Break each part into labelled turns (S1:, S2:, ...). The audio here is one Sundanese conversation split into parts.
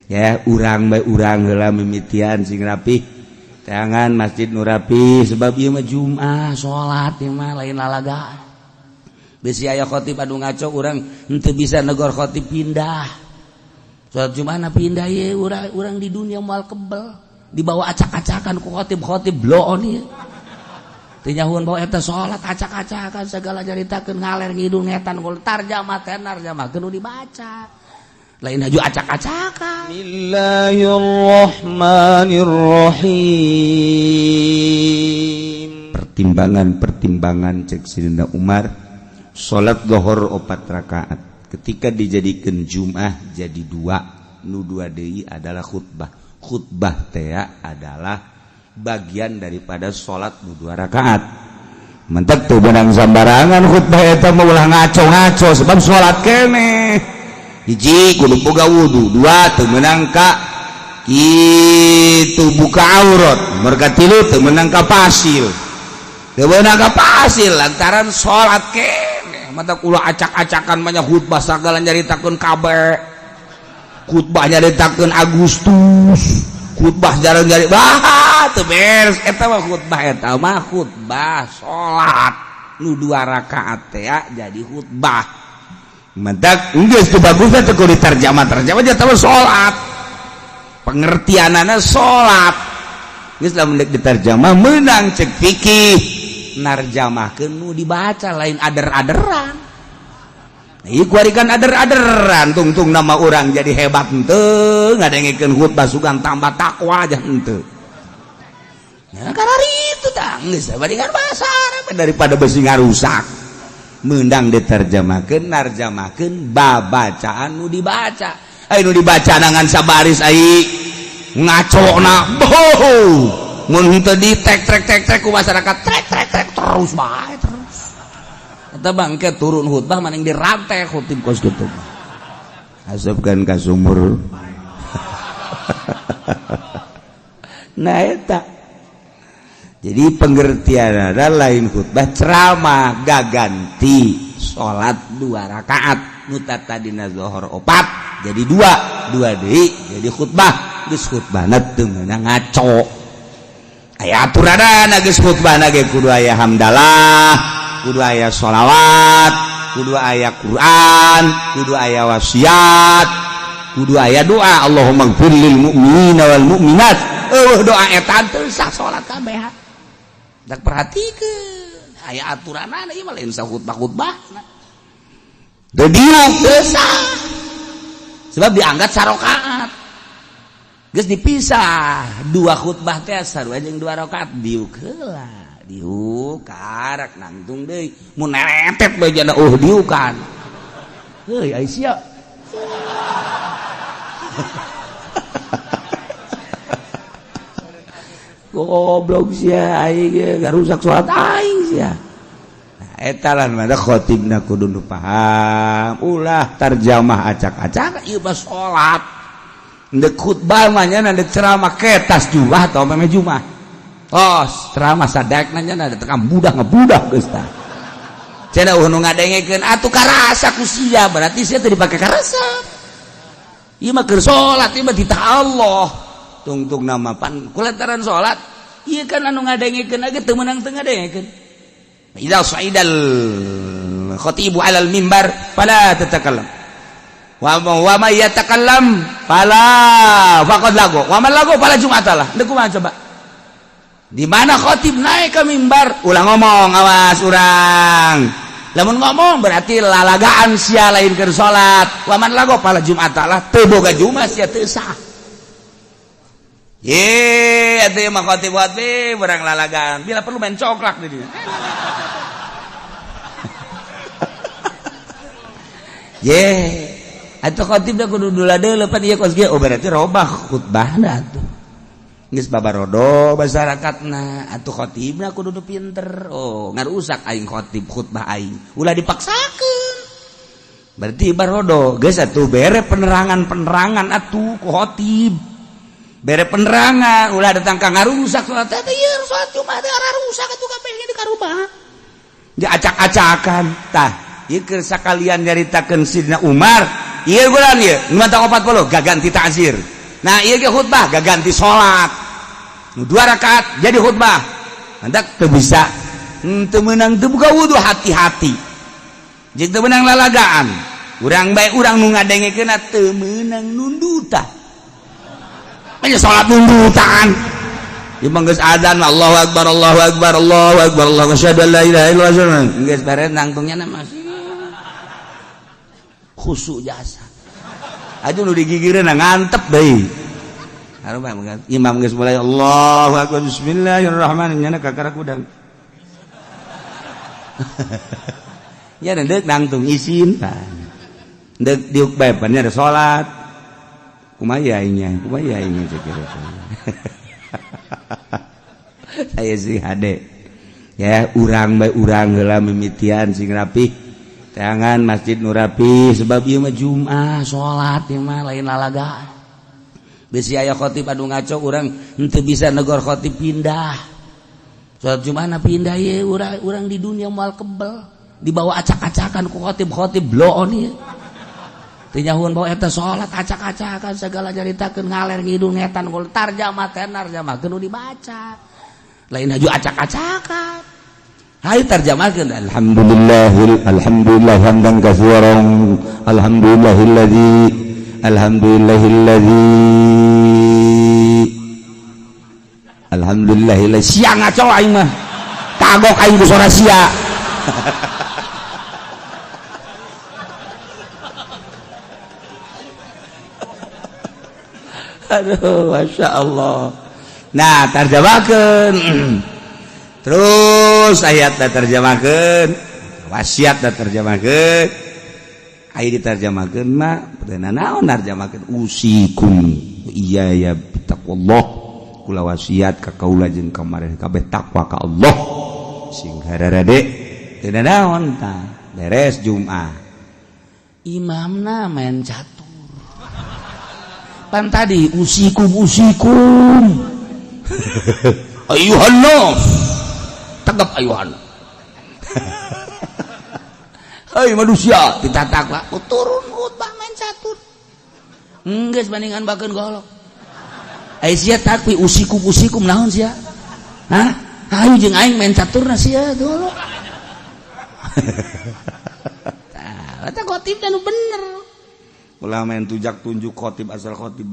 S1: ya urang bae urang heula mimitian sing rapih tangan masjid nu rapih sebab ieu mah Jumat salat ieu mah lain lalagaan bisi aya khatib anu ngaco urang henteu bisa negor khatib pindah salat Jumatna pindah ye urang di dunia moal kebel dibawa acak-acakan ku khatib bloon ieu teu nyahuan bawa eta salat acak-acakan segala jaritakeun ngaler ngidul ngetan kul tarjamah keun dibaca lain haju acak-acakan. Bismillahirrahmanirrahim. Pertimbangan cek Sidina Umar salat zuhur 4 rakaat ketika dijadikan Jumat jadi 2 nu 2 deui adalah khutbah teh adalah bagian daripada salat nu 2 rakaat mentek tuh benang sambarangan khutbah eta mah ulah ngaco-ngaco sebab salat keneh hiji kudu boga wudu, 2 teu meunang ka kitu buka aurat, nomor katilu teu meunang ka pasil. Teu meunang ka pasil lantaran salat keneh. Mata kula acak-acakan mah khutbah sagala nyaritakeun kabeh. Khutbah nyaritakeun Agustus, khutbah jarang nyari teu beres eta mah khutbah salat nu 2 rakaat teh jadi khutbah. Mentak geus teu bagusna teu kudu tarjamah nya tahu salat. Pengertianana salat. Geus lamun deuk ditarjamah meunang cek fikih narjamahkeun nu dibaca lain ader-aderan. Ieu kuarikan ader-aderan tungtung nama urang jadi hebat henteu ngadengikeun khutbah sugan tambah takwa aja henteu. Ya karena itu tah geus bandingan bahasa Arab daripada besi ngarusak. Meundang diterjemahkeun narjamahkeun babacaan nu dibaca nu dibaca nangan sabaris ai ngacona mun henteu di tek ku masyarakat trek terus bae terus eta bangke turun khutbah maning dirantai khutib kos kitu asupkeun ka sumur nah eta jadi pengertian ada lain khutbah ceramah gaganti salat 2 rakaat mutatadina zuhur 4 jadi 2 deui jadi khutbah geus khutbahna teu meunang ngaco aya aturanna geus khutbahna ge kudu aya hamdalah kudu aya sholawat kudu aya Quran kudu aya wasiat kudu aya doa Allahumma ighfir lil mu'minina wal mu'minat doa eta teu sah salat kabeh. Tak perhatikeun aya aturanana ieu mah lain sa khutbah-khutbahna. Teu diuk teu sah. Sebab diangkat sarakaat. Geus dipisah 2 khutbah teh sarua jeung 2 rakaat diuk heula. Diuk karak nangtung deui. Mun neretet bae jana diukan. Heuy ai sia. Goblok sia aing garusak salat aing sia. Nah eta lan mah khatibna kudu nu paham ulah tarjamah acak-acak ieu mah salat. Deuk khutbah mah nya deuk ceramah ketas Jumat atau meme Jumat. Tos ceramah sadakna nya da tekan budak ngebudak geus tah. Cenah nu ngadengekeun atuh karasa ku sia berarti sia teu dipake karasa. Ieu mah keur salat ieu mah ditah Allah. Tungtung nama pan kulantaran salat ieu kan anu ngadengikeunage teu meunang teu ngadengikeun idza sa'idal khatibu 'alal mimbar fala tatakallam wa ma yatakallam fala faqad lagu wa man lagu fala jum'atalah deuk kumaha coba di mana khatib naik ke mimbar ulah ngomong awas urang lamun ngomong berarti lalagaan sia lain keur salat wa man lagu fala jum'atalah teu boga jumat sia teu sah. Ye, atuh mah khatib barang lalagan. Bila perlu main coklak di dieu. Ye, atuh khatib da kudu dula-dula pan ieu kos ge berarti robah khutbahna atuh. Geus babarodo masyarakatna, atuh khatibna kudu pinter. Oh, ngarusak aing khatib khutbah aing. Ulah dipaksakeun. Berarti barodo, geus atuh bere penerangan atuh ku khatib. Bere penerangan ulah datang ka ngarusak salat teh ieu salat Jumat teh rusak atuh kabeh di karubah. Dia acak-acakan tah ieu keur sakalian nyaritakeun Sidina Umar ieu bulan ieu nu mantap 40 gaganti takzir. Nah ieu ge khutbah gaganti salat. Nu 2 rakaat jadi khutbah. Hendak teu bisa teu meunang teu buka wudu hati-hati. Jeung teu meunang lalagaan. Urang bae urang nu ngadengekeunna teu meunang nundutan. Nya salat nundutan. Imam geus adzan Allahu akbar Allahu akbar Allahu akbar Allahu asyhadu an la ilaha illallah geus beres nangtungnya masih khusyuk jasa. Aju nu digigireun ngantep deui. Harum imam geus mulai Allahu akbar bismillahirrahmanirrahim nya kakara kudang. Ya deuk nangtung isin. Deuk diuk bae pan ada salat. Kumaha aingnya cek. Saya sih hade ya urang bae urang heula mimitian sing rapih tangan masjid nu rapih sebab ieu mah Jumat salat ieu mah lain lalagaan bisi aya khatib anu ngaco urang henteu bisa negor khatib pindah salat Jumat na pindah ye urang di dunia moal kebel dibawa acak-acakan ku khatib bloon ieu teu nyahuan bawa eta salat acak-acakan segala caritakeun ngaler ngidul ngetan kul tarjamah kudu dibaca lain haju acak-acakan hai tarjamahkeun alhamdulillah hamdan katsiran alhamdulillah sia ngaco aing mah kagok aing ku sora sia aduh masya Allah. Nah tarjamakeun terus ayat terjemahkeun wasiat terjemahkeun aya ditarjamakeun mah peuteuna naon narjamakeun usikum iya ya taqwallah kula wasiat ka kaula jeung kamareh kabeh takwa ka Allah sing hararade teu naon tah beres Jumat imamna main catur pan tadi usikum ayuhan nas tegap ayuhan hei manusia ditatak lah turun khutbah main catur geus bandingan bakeun golok ai sia takwi usikum naon sia hah ayo jeung aing main caturna sia golok tah eta khotib anu bener ulah main tujak tunjuk khotib asal khotib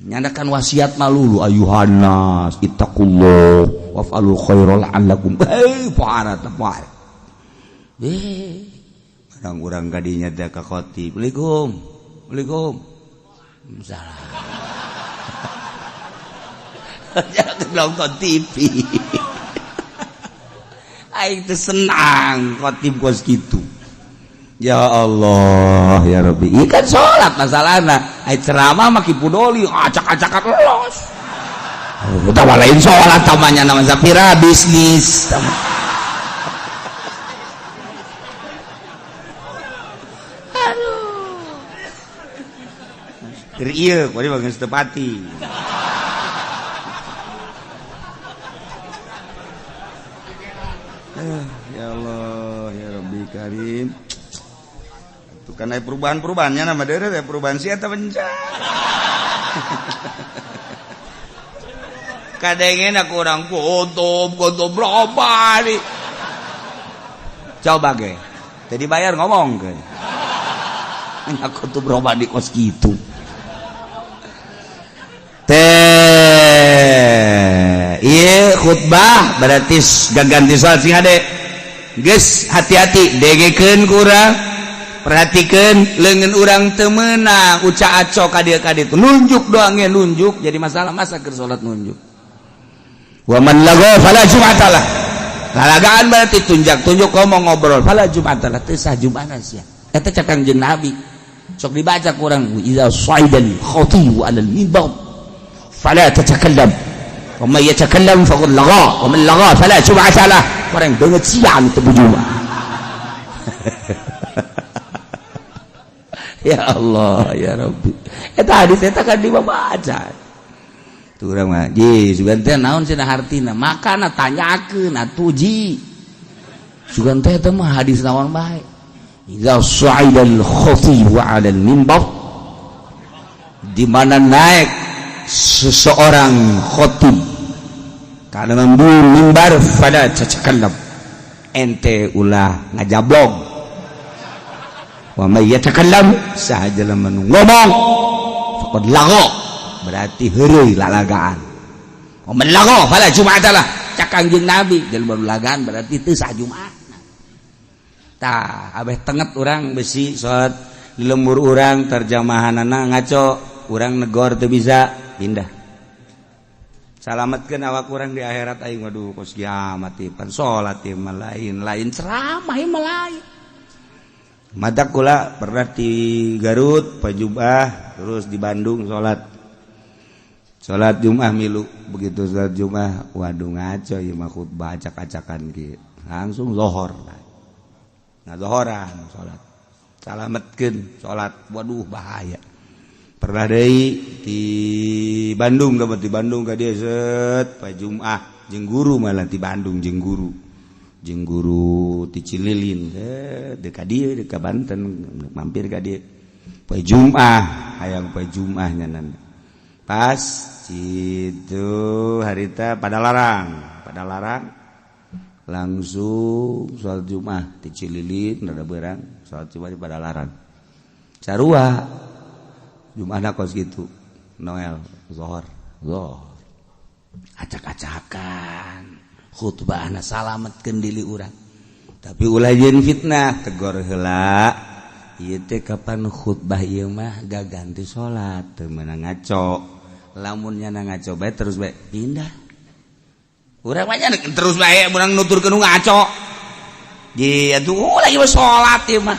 S1: nyandakan wasiat malulu ayuhannas ittaqullah waf'alul khairal la'allakum paara tepat urang-urang kadinya da ka khotib Assalamualaikum salam jangan nonton TV aing teh senang khotib kos kitu. Ya Allah ya Rabbi ikan sholat masalahna ai ceramah mah kipudoli acak-acakan los utawa lain sholat tamanya nama sapira bisnis aduh keur ieu kudu geus tepati ya Allah ya Rabbi karim karena perubahan-perubahannya nama daerah perubahan sih atau bencana kadangin aku orang kutub berapa nih coba ge jadi bayar ngomong ke aku tuh berapa di kos gitu iya khutbah berarti ganti soal sing ade geus hati-hati degekeun kurang perhatikan lengan orang temenang uca aco kadia itu nunjuk doangnya nunjuk jadi masalah masa ke sholat nunjuk waman lago fala jum'atalah lalagaan berarti tunjuk ngomong ngobrol fala jum'atalah tesah jum'ana sia eta cakang jeung nabi sok dibaca kurang iza saidan khatibu alal mimbar fala tatakallam wa may yatakallam faqad laga wa man laga fala jum'atalah orang deungeut siang teu jum'ah ya Allah ya Rabbi eta hadis eta kan dibaca tuh urang mah ji sugan teh naon cenah hartina makana tanyakeun atuh ji sugan teh eta mah hadis naon bae idza su'idal khatibu 'alal mimbar, di mana naik seseorang khatib kana mimbar fala tatakallam, ente ulah ngajablog. Wa may yatakallam, sahaja lamun ngomong faqad lagha, berarti heureuy lalagaan. Wa man lagha fala jum'atalah, cak Kangjeng Nabi jelema lalagaan berarti teu sah Jumat. Tah abeh tenget urang besi salat di lembur urang terjemahanana ngaco, urang negor teu bisa pindah. Salametkeun awak urang di akhirat aing, waduh kos kiamat ieu pan salat ieu mah lain ceramah ieu mah lain. Madak kula pernah di Garut Pajubah, terus di Bandung salat Jumat milu, begitu salat Jumat waduh ngaco ieu mah khutbah acak-acakan kieu, langsung zuhur. Nah zohoran sholat salametkeun sholat, waduh bahaya. Pernah deui di Bandung, dapat di Bandung ka dieu set poe Jumat jeung guru, malah di Bandung jeung guru ti Cililin deuk ka dieu, deuk ka Banten, mampir ka dieu poe Jumat, hayang poe Jumat nyanan. Pas itu harita pada larang langsung sholat Jumat di Cililin, rada beurang sholat Jumat pada larang sarua Jumatna kos gitu Noel zuhur acak-acakan khutbahna salametkeun diri urang, tapi ulah jeung fitnah tegor heula ieu teh kapan khutbah ieu mah gaganti salat teu meunang ngaco, lamun nyana ngaco bae terus bae pindah. Urang banyak terus bae urang nuturkeun ngaco. Ji atuh lagi salat ieu mah.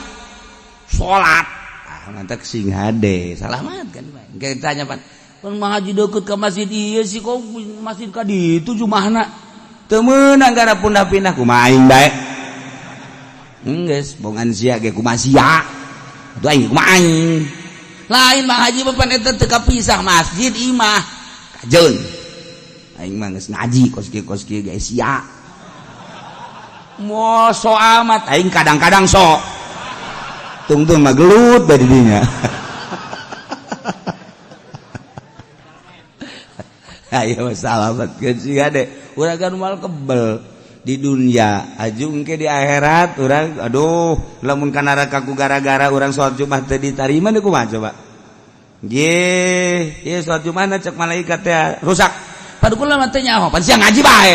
S1: Salat. Ah ngantek sing hade, salamat kan bae. Engke ditanya pan, "Mun mah haji deukeut ka masjid ieu sih kok masjid ka ditu jumahna?" Teu meunang gara pindah-pindah kumaha aing bae. Geus bongan sia ge kumaha sia. Atuh aing kumaha aing. Lain mah haji pan eta teu kapisah masjid imah. Kajeun. Aing mah geus ngaji kos kieu ge sia. Moal so amat aing kadang-kadang sok. Tungtung mah gelut bae di dinya. Ayo salametkeun si gade. Urang kan moal kebel di dunia, ajung ke di akhirat urang aduh lamun ka neraka ku gara-gara urang salat Jumat teu ditarima deui kumaha coba. Ye, ieu salat Jumatna cek malaikat teh rusak. Padahal mah teh nyaho, pan sia ngaji bae.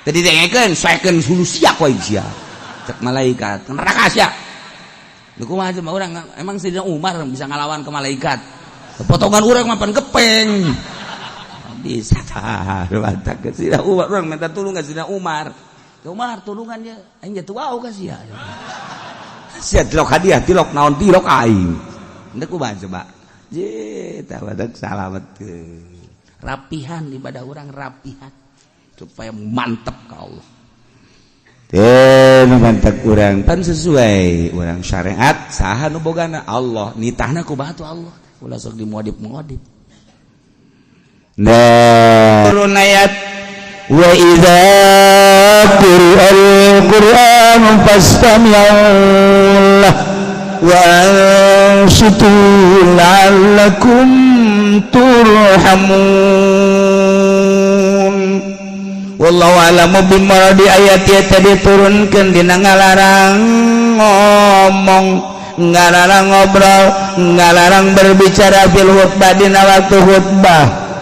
S1: Tadi dengekeun, saekeun sulusia ku aing sia. Cek malaikat, neraka sia. Lha kumaha mah urang emang Sayyidina Umar bisa ngalawan ke malaikat. Potongan urang mah pan gepeng. Bisa tah, mantap ke Sayyidina Umar, urang minta tulung ka Sayyidina Umar. Umar tulungan ye, aing jatuh wau ka sia. Sia tilok hadiah, tilok naon tilok aing. Henteu kumaha coba. Je, tah badak salametkeun. Rapihan ibadah orang, rapihan supaya mantap ka Allah. Teu mantap urang pan sesuai urang syariat saha nu bogana Allah, nitahna ku batu Allah, ulah sok dimodif-modif. Turun ayat wa idza quri'al Qur'an fastami'u lahu wa ansitu la'allakum turhamun. Wallahu a'lamu bimuradi, ayat ieu teh diturunkeun dina ngalarang ngomong, ngalarang ngobrol, ngalarang berbicara fil khutbah dina waktu khutbah.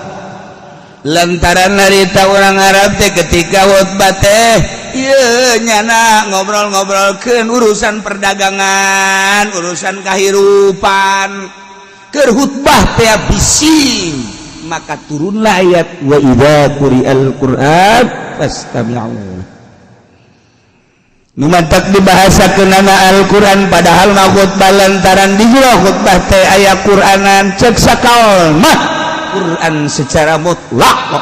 S1: Lantaran harita urang Arab teh ketika khutbah teh ieu nyana ngobrol-ngobrolkeun urusan perdagangan, urusan kahirupan. Keur khutbah teh bising, maka turunlah ayat wa idza quri'al Qur'an fastami'u. Nu mantak dibahasakeun Al-Qur'an padahal na khutbah lantaran di jero khutbah teh aya Qur'anan, cek sakaol mah Qur'an secara mutlak.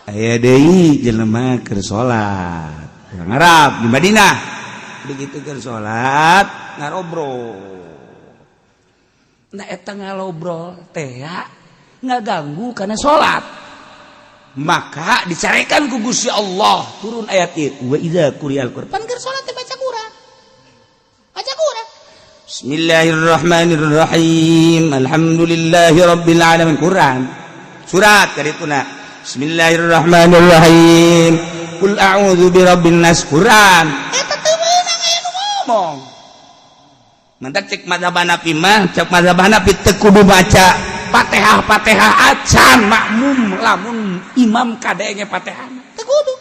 S1: Aya deui jelema keur salat urang Arab di Madinah, begitu keur salat ngarobrol. Nah eta ngalobrol teh ngaganggu karena sholat, maka dicarekan ku Gusti Allah turun ayat ieu wa idza quri'al Qur'an, pan keur sholat teh baca Qur'an. Bismillahirrahmanirrahim. Alhamdulillahirabbil alamin. Quran. Surat karituna. Bismillahirrahmanirrahim. Qul a'udzu birabbin nas. Quran. Eta teu meunang anu ngomong. Mantak cek mazhab Hanafi mah, cek mazhab Hanafi teu kudu baca Fatihah acan makmum lamun imam kadenge Fatihah. Teu kudu.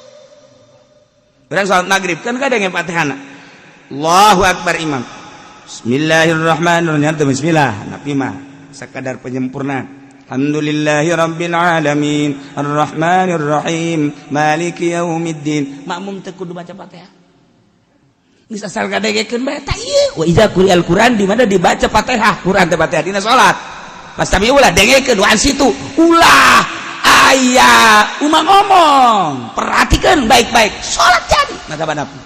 S1: Urang salat magrib kan kadenge Fatihahna. Allahu akbar imam. Bismillahirrahmanirrahim. Bismillah. Nabi mah sekadar penyempurna. Alhamdulillahirabbil alamin arrahmanirrahim maliki yaumiddin. Makmum teu kudu baca Fatihah. Geus asal kadengekeun bae eta ieu. Wa idza quri'al Qur'an di mana dibaca Fatihah. Quran teh Fatihah dina salat. Pas tami ulah dengekeun doa situ. Ulah aya umang ngomong. Perhatikan baik-baik. Salat jadi. Mazhab Hanafi.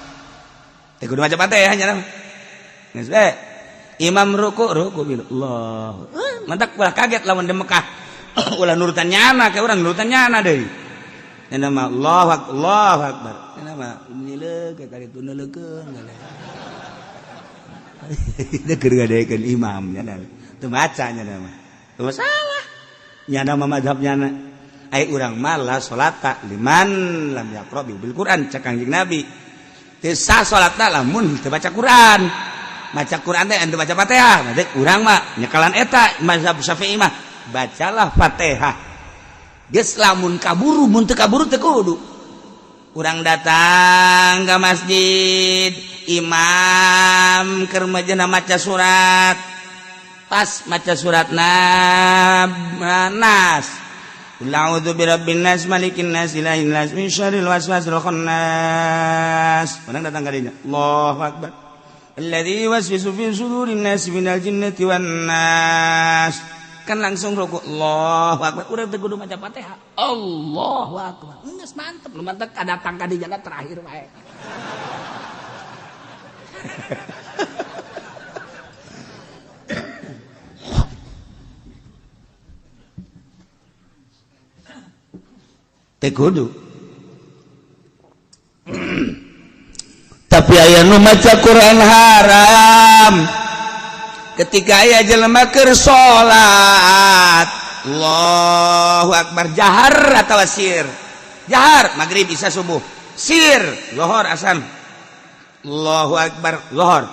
S1: Teu kudu baca Fatihah nya. Geus bae. Imam ruku bilu Allah. Mantak ulah kaget lamun di Mekah. Ulah nurutan nyana ke urang nurutan nyana deui. Nya mah Allahu akbar. Nya mah nileug ka kali tuneulekeun. Teu keur gadekeun imam nya dan. Teu maca nya mah. Teu masalah. Nya mah mazhab nyana. Ai urang mah la salata liman lam yaqra bil Quran cak Kangjeng Nabi. Teu sah salatna lamun teu baca Quran. Baca Quran teh ente baca Fatihah. Maksud urang mah nyekalan eta mazhab Syafi'i mah bacalah Fatihah. Geus lamun kaburu mun teu kaburu teu kudu. Urang datang ke masjid, imam keur majeuna maca surat. Pas maca suratna Nas. A'udzu birabbin nas malikin nas ilahin nas min syarril waswasil khannas. Urang datang ka dinya. Allahu akbar. Alladzi waswisu fi sudurin nas minal jinnati wan nas. Kan langsung rukuk. Allahu akbar. Urang teu kudu maca Fatihah. Allahu akbar. Geus mantep, lu mantep kadatang ka dinya terakhir wae. Teu kudu. Tapi aya nu maca Quran haram ketika aya jelema keur salat. Allahu akbar jahar atawa sir. Jahar magrib isya subuh. Sir lohor asan. Allahu akbar lohor.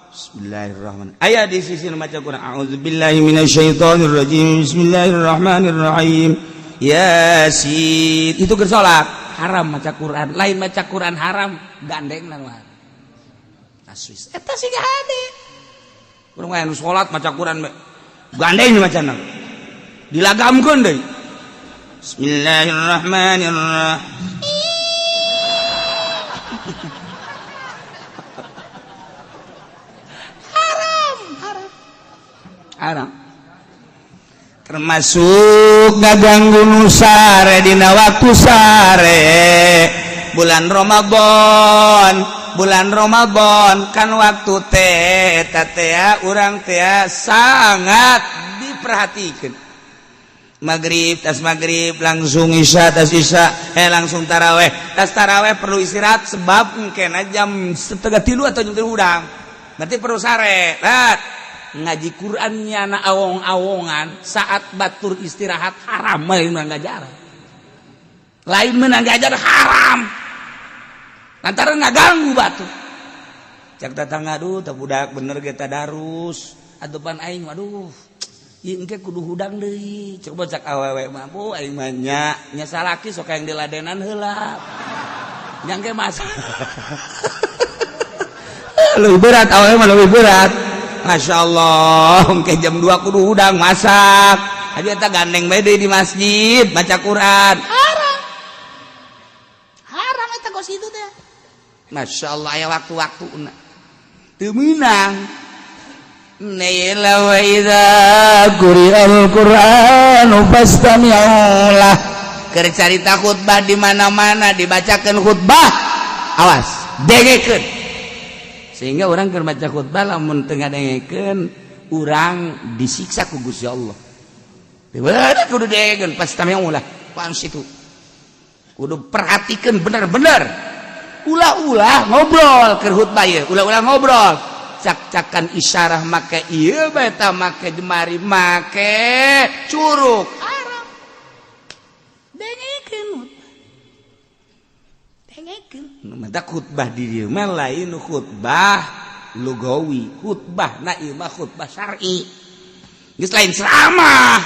S1: Bismillahirrahmanirrahim. Aya di sisi nu maca Quran. A'udzubillahi minasyaitonir rajim. Bismillahirrahmanirrahim. Yasin. Itu keur salat. Haram maca Quran, lain maca Quran haram gandeng nanuan. Aswis. Eta sih gak ada. Urang aya nu salat maca Quran gandeng macana. Dilagamkeun deui. Bismillahirrahmanirrahim. Haram. Termasuk ngaganggu nu sare dina waktu sare bulan Ramadan kan waktu teh urang teh sangat diperhatikan. Tas maghrib langsung isya, tas isya langsung taraweh. Tas taraweh perlu istirahat sebab mungkin jam 2:30 atau jam 3 udang. Berarti perlu sare. Ngaji Qur'annya na awong-awongan saat batur istirahat haram lain mengajar haram lantaran ngaganggu batur cak datang aduh tak budak bener kita darus adupan aing waduh ieu engke kudu hudang deui coba cak awewe mampu aing mah nya salaki sok yang diladenan heula nyangke mas lebih berat awewe mah lebih berat. Masya Allah, ke jam 2 kudu udang masak. Aja kita gandeng bede di masjid baca Quran. Haram eta kos itu teh. Masya Allah aya waktu-waktu teu meunang. Naila wa idza quri'al Qur'anu fastami'u lah. Keur carita khutbah di mana-mana dibacakeun khutbah. Awas, dengekeun. Sehingga orang keur baca khutbah lamun teu ngadengekeun urang disiksa ku Gusti Allah. Bener kudu dengekeun pas tamiang ulah. Paham situ. Kudu perhatikeun bener-bener. Ulah-ulah ngobrol keur khutbah ieu, ulah-ulah ngobrol. cak-cakan isyarah make ieu beta make jemari make curug Arab dengekeun mata khutbah di dieu mah lain khutbah lugawi khutbah na ieu mah khutbah syar'i geus lain ceramah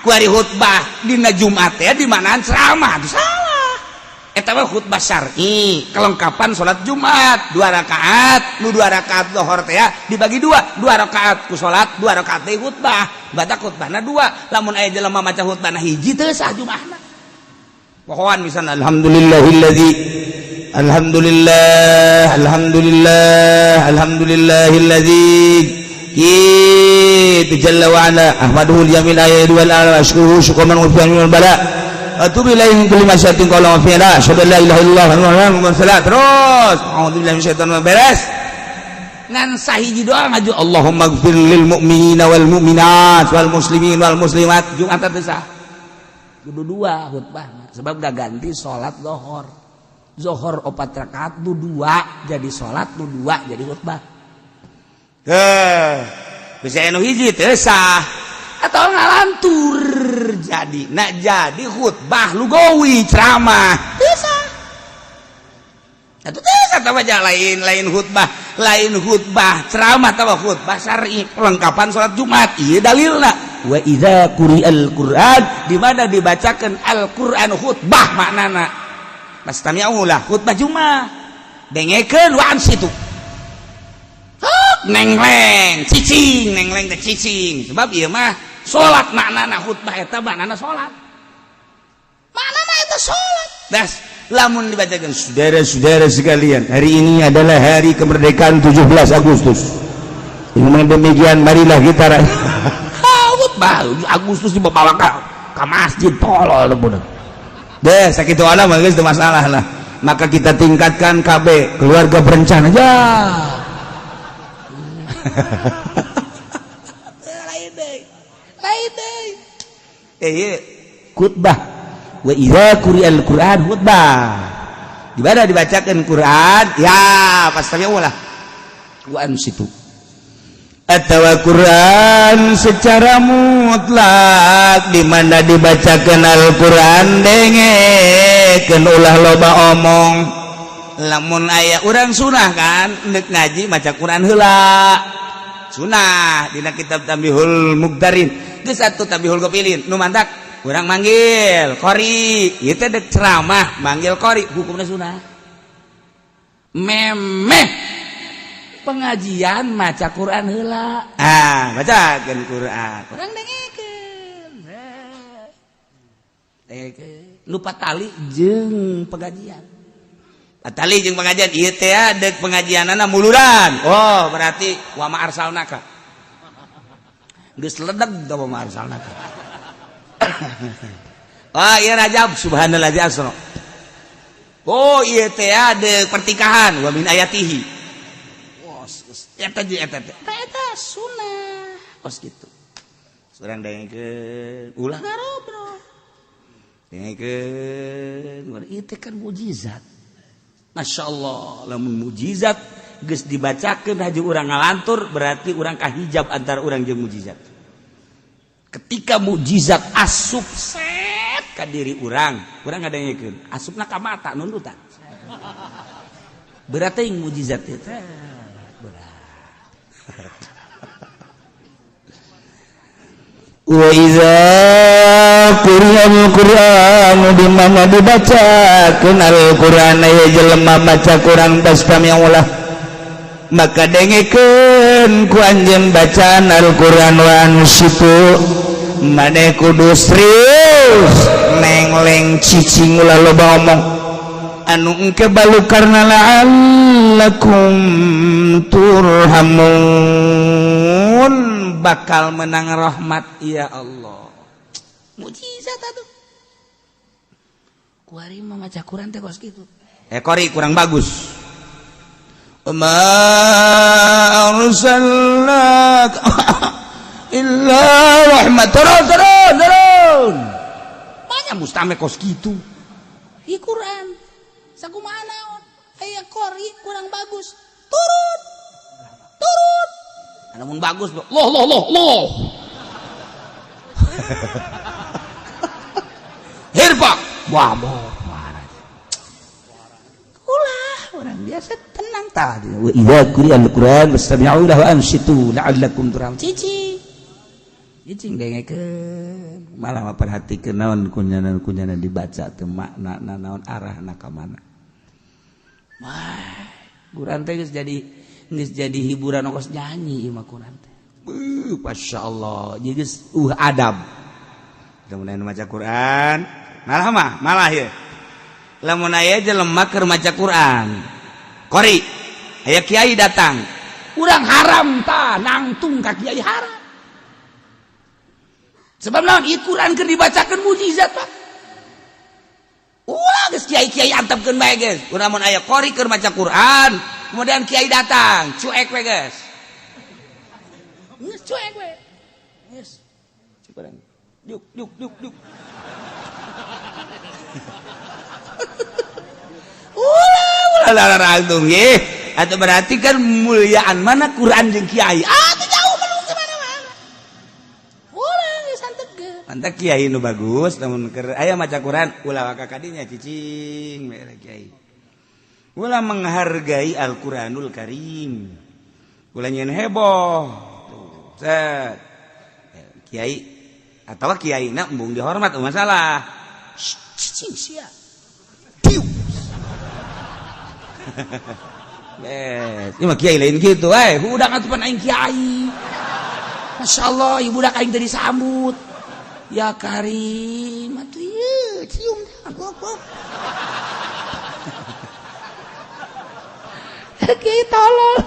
S1: ku ari khutbah dina Jumat teh di manaan ceramah itu salah eta mah khutbah syar'i kelengkapan salat Jumat 2 rakaat nu 2 rakaat zuhur teh dibagi 2 rakaat ku salat 2 rakaat teh khutbah batak khutbahna 2 lamun aya jelema maca khutbahna hiji teh sah Jumatna pokokan misalna alhamdulillahilladzi gitu jalla wa ala ahmaduhul yamin ayat wal ashkuruhu syukran wa fi'al bala atubu ilaihi kulli masyatin qala wa fi'ala syada la ilaha illallah wa salat terus a'udzubillahi minasyaitonir beres ngan sahiji doa ngaju Allahumma ighfir lil mu'minina wal mu'minat wal muslimin wal muslimat Jumat teh sah kudu 2 khutbah sebab gaganti salat zuhur 4 rakaat nu 2 jadi salat nu 2 jadi khutbah bisa anu hiji teu sah atau ngalantur jadi nak jadi khutbah lugawi ceramah teu sah atuh teu sah baca lain khutbah ceramah tawa khutbah syar'i perlengkapan salat Jumat ieu dalilna wa idza quri'al Qur'an di mana dibacakan Al-Qur'an khutbah maknana pastami'ulah khutbah Jumat dengekeun wa ansitu nengleng cicing nengleng teh cicing sebab ieu mah salat maknana khutbah eta maknana salat maknana eta salat das lamun dibacakan saudara-saudara sekalian hari ini adalah hari kemerdekaan 17 Agustus dengan demikian marilah kita khutbah Agustus dibawa ka masjid tolol budak deh sakitu ana mah geus teu masalah lah maka kita tingkatkan KB keluarga berencana aja lain khutbah wa idza quri'al Qur'an khutbah di mana dibacakan Quran ya pasti ulah wa ansitu atau Quran secara mutlak di mana dibacakan Al-Qur'an dengekeun ulah loba omong lamun aya urang sunah kan neuk ngaji maca Quran heula sunah dina kitab Tambihul Muqtarin geus atuh Tambihul Qopilin nu mantak urang manggil qori ieu teh deuk ceramah manggil qori hukumna sunah memeh pengajian maca Quran heula bacakeun Quran urang dengekeun lupa tali jeung pengajian tali jeung pengajian ieu teh deuk pengajianana muluran oh berarti wa ma arsalnaka geus ledeg da wa ma arsalnaka iya Rajab subhanallazi asra oh ieu teh deuk pertikahan wa min ayatihi eta sunah os kitu surang dengekeun ulah ngarobrol dengekeun ieu teh kan mukjizat Masya Allah lamun mujizat geus dibacakeun haji urang ngalantur berarti urang kahijab antara urang jeung mujizat ketika mujizat asup set ka diri urang ngadengekeun asupna ka mata nundutan berarti yang mujizat itu berat wa iza quri'al Qur'an di mana dibacakeun Al-Qur'an aya jelema maca Qur'an pastami'ulah maka dengekeun ku anjeun bacaan Al-Qur'an wa ansitu mane kudu serius nengleng cicing ulah loba omong anu engke balukarna la'allakum turhamun bakal menang rahmat ya Allah mujizat atuh kuari mah maca Quran teh kos kitu kori kurang bagus ma arsalnaka illa rahmatan turun banyak mustame kos kitu di Quran sakumaha naon aya kori kurang bagus turun namun bagus loh hirpak wah ulah orang biasa tenang tadi wa idza quri'a al-Qur'an fastami'u lahu wa ansitu la'allakum turhamun cicing dengekeun malah memperhatikeun naon kunjana dibaca teu makna naon arahna ka mana wah Quran teh geus jadi hiburan ongkos nyanyi ieu mah Quran teh masyaallah jadi geus adab mudah-mudahan maca Quran malah ya lamun aya jelema keur maca Quran qori aya kiai datang urang haram tah nangtung ka kiai haram sebab naon ieu Quran keur dibacakeun mukjizat Pak ulah geus kiai-kiai antepkeun bae geus urang mun aya qori keur maca Quran kemudian kiai datang cuek we geus geus cuek we geus ciparang juk ulah ratung nggih atuh berarti kan muliaan mana Quran jeung kiai atuh jauh menung ke mana-mana ulah geus antepkeun mantap kiai nu bagus namun keur aya maca Quran ulah waka kadinya cicing mere kiai ulah menghargai Al-Quranul Karim ulah nyeun heboh set kiai atawa kiaina embung dihormat masalah cicing sia ini mah kiai lain gitu budak atupan aing kiai masyaallah ieu budak aing teh disambut ya Karim atuh ieu cium aku kiai tolol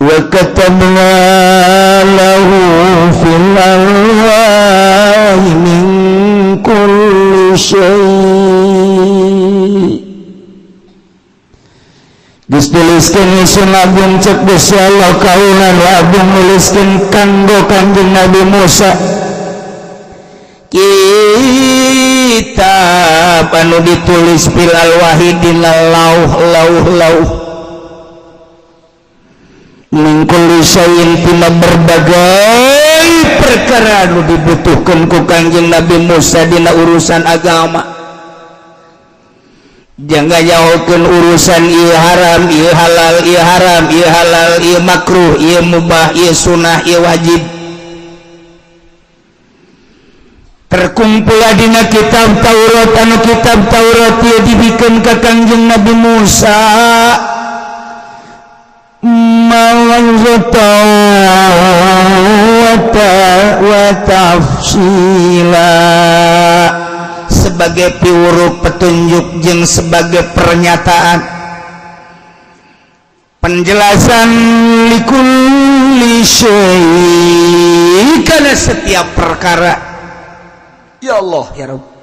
S1: wa katabna lahu fil alwahi min kulli syai' geus tuliskeun isun abung cek Gusti Allah kaunan abung nuliskeun kanggo Kanjeng Nabi Musa kitab anu ditulis fil alwahi dina lauh min kulli syai'in tina berbagai perkara anu dibutuhkeun ku Kanjeng Nabi Musa dina urusan agama jangan jauhkeun urusan ieu haram ieu halal ieu makruh ieu mubah ieu sunah ieu wajib terkumpul dina kitab Taurat anu kitab Taurat ieu dibikeun ka Kanjeng Nabi Musa wa tafsila sebagai piwuruh petunjuk jeung sebagai pernyataan penjelasan likulli syai' kana setiap perkara ya Allah ya Rabb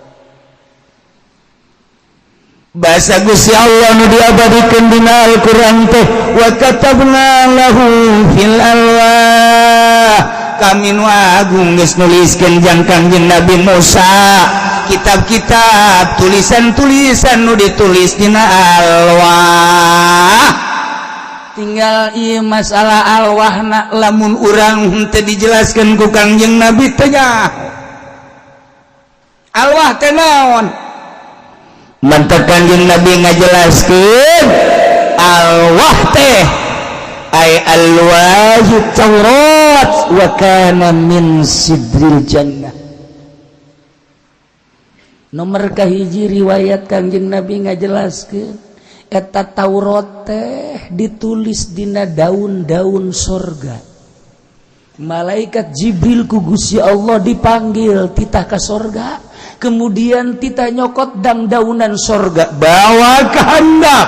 S1: bahasa Gusti Allah nu diabadikeun dina Al-Qur'an teh wa katabna lahu fil alwah kami nu agung geus nuliskeun jang Kanjeng Nabi Musa kitab-kitab tulisan-tulisan nu ditulis dina alwah tinggal ieu masalah alwahna lamun urang henteu dijelaskeun ku Kanjeng Nabi teh alwah teh naon mantap Kanjeng Nabi ngajelaskeun alwah teh ay alwahut Taurat wa kana min sidril jannah nomor kahiji riwayat Kanjeng Nabi ngajelaskeun eta Taurat teh ditulis dina daun-daun sorga malaikat Jibril ku Gusti Allah dipanggil titah ka sorga kemudian tita nyokot daunan sorga bawa ke handap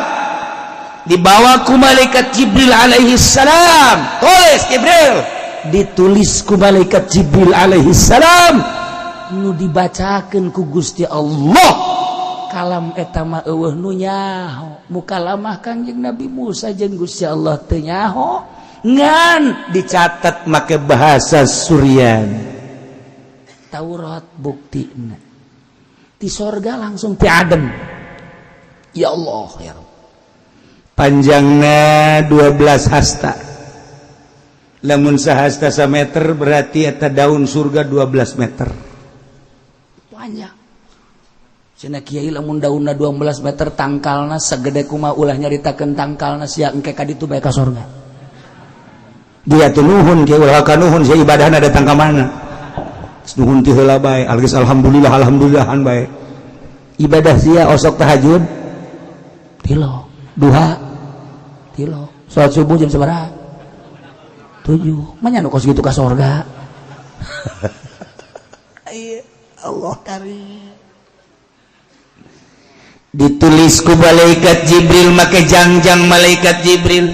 S1: dibawa ku malaikat Jibril alaihi salam tulis Jibril ditulis ku malaikat Jibril alaihi salam nu dibacakeun ku Gusti Allah kalam eta mah eueuh nu nyaho mukalamah Kanjeng Nabi Musa jeung Gusti Allah teu nyaho ngan dicatat make bahasa Suryani Taurat buktina di sorga langsung ti adem ya Allah ya Rabb. Panjangna 12 hasta. Lamun sahasta sameter berarti eta daun surga 12 meter. Panjang. Cenah kiai lamun daunna 12 meter tangkalna sagede kumaha ulah nyaritakeun tangkalna sia engke ka ditu bae ka surga. Dia teh nuhun kiai ulah ka nuhun sia ibadahna datang ka mana. Nuhun ti heula bae, alhamdulillahan bae. Ibadah sia osok tahajud tilo, duha tilo, salat subuh jam sabaraha? 7. Manya nu kos gitu ka sorga. Allah karim. Ditulis ku malaikat Jibril, make jangjang malaikat Jibril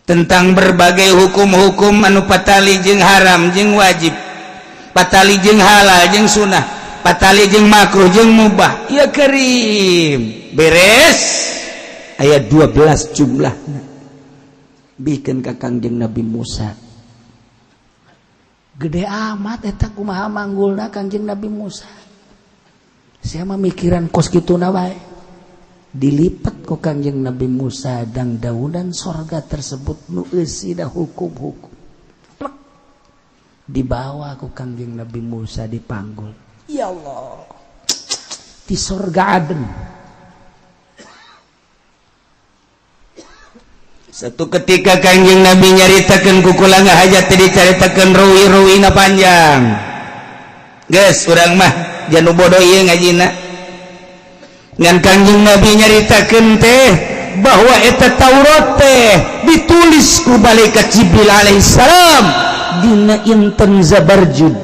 S1: tentang berbagai hukum-hukum anu patali jeung haram jeung wajib, patali jeung halal jeung sunah, patali jeung makruh jeung mubah. Ya karim, beres aya 12 jumlahna. Bikin ka Kangjeng Nabi Musa gede amat eta kumaha manggulna Kangjeng Nabi Musa. Saya memikiran kos kituna wae dilipat ku Kangjeng Nabi Musa dan daunan sorga tersebut nu eusina hukum-hukum plek dibawa ku Kangjeng Nabi Musa dipanggul. Ya Allah, di sorga Aden. Satu ketika Kangjeng Nabi nyaritakeun ku kula ngahajat teh dicaritakeun ruwi-ruwina panjang. Geus urang mah janu bodoh ieu ngajina. Ngan Kangjeng Nabi nyaritakeun teh bahwa eta Taurat teh ditulis ku malaikat Jibril alaihissalam dina inten Zabarjud.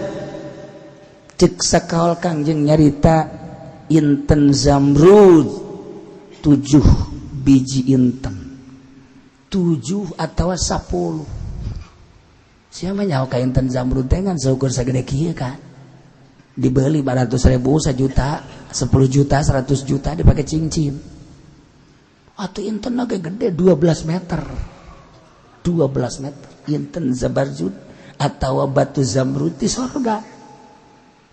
S1: Cek sakaol Kangjeng nyarita inten Zamrud 7 biji inten. 7 atau 10. Siapa nyaho ka inten Zamrud teh ngan seukur sagede kieu kan. Dibeli 400.000, 1 juta, 10 juta, 100 juta dipake cincin. Atuh inten ge gede 12 meter. 12 meter inten Zabarjud atau batu Zamrud di surga.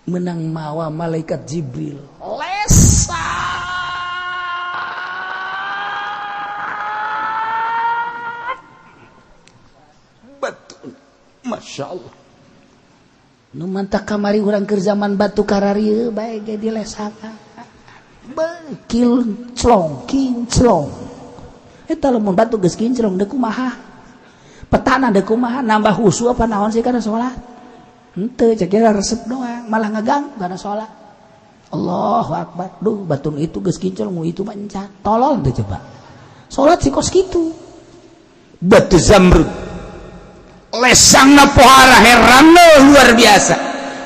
S1: Menang mawa malaikat Jibril. Lesa. Masya Allah. Nu mantap kamari urang keur zaman batu kararieu bae ge dilesaka. Bekil clong, kinclong. Eta lamun batu geus kinclong deuk kumaha? Petana deuk kumaha? Nambah husu apa naon sih kana salat? Henteu cek kira resep doang, malah ngeganggu kana salat. Allahu Akbar. Duh, batun itu geus kinclong mu itu mancan. Tolol teh coba. Salat si kos kitu. Batu Zamrud. Lesangna pohara heranna luar biasa,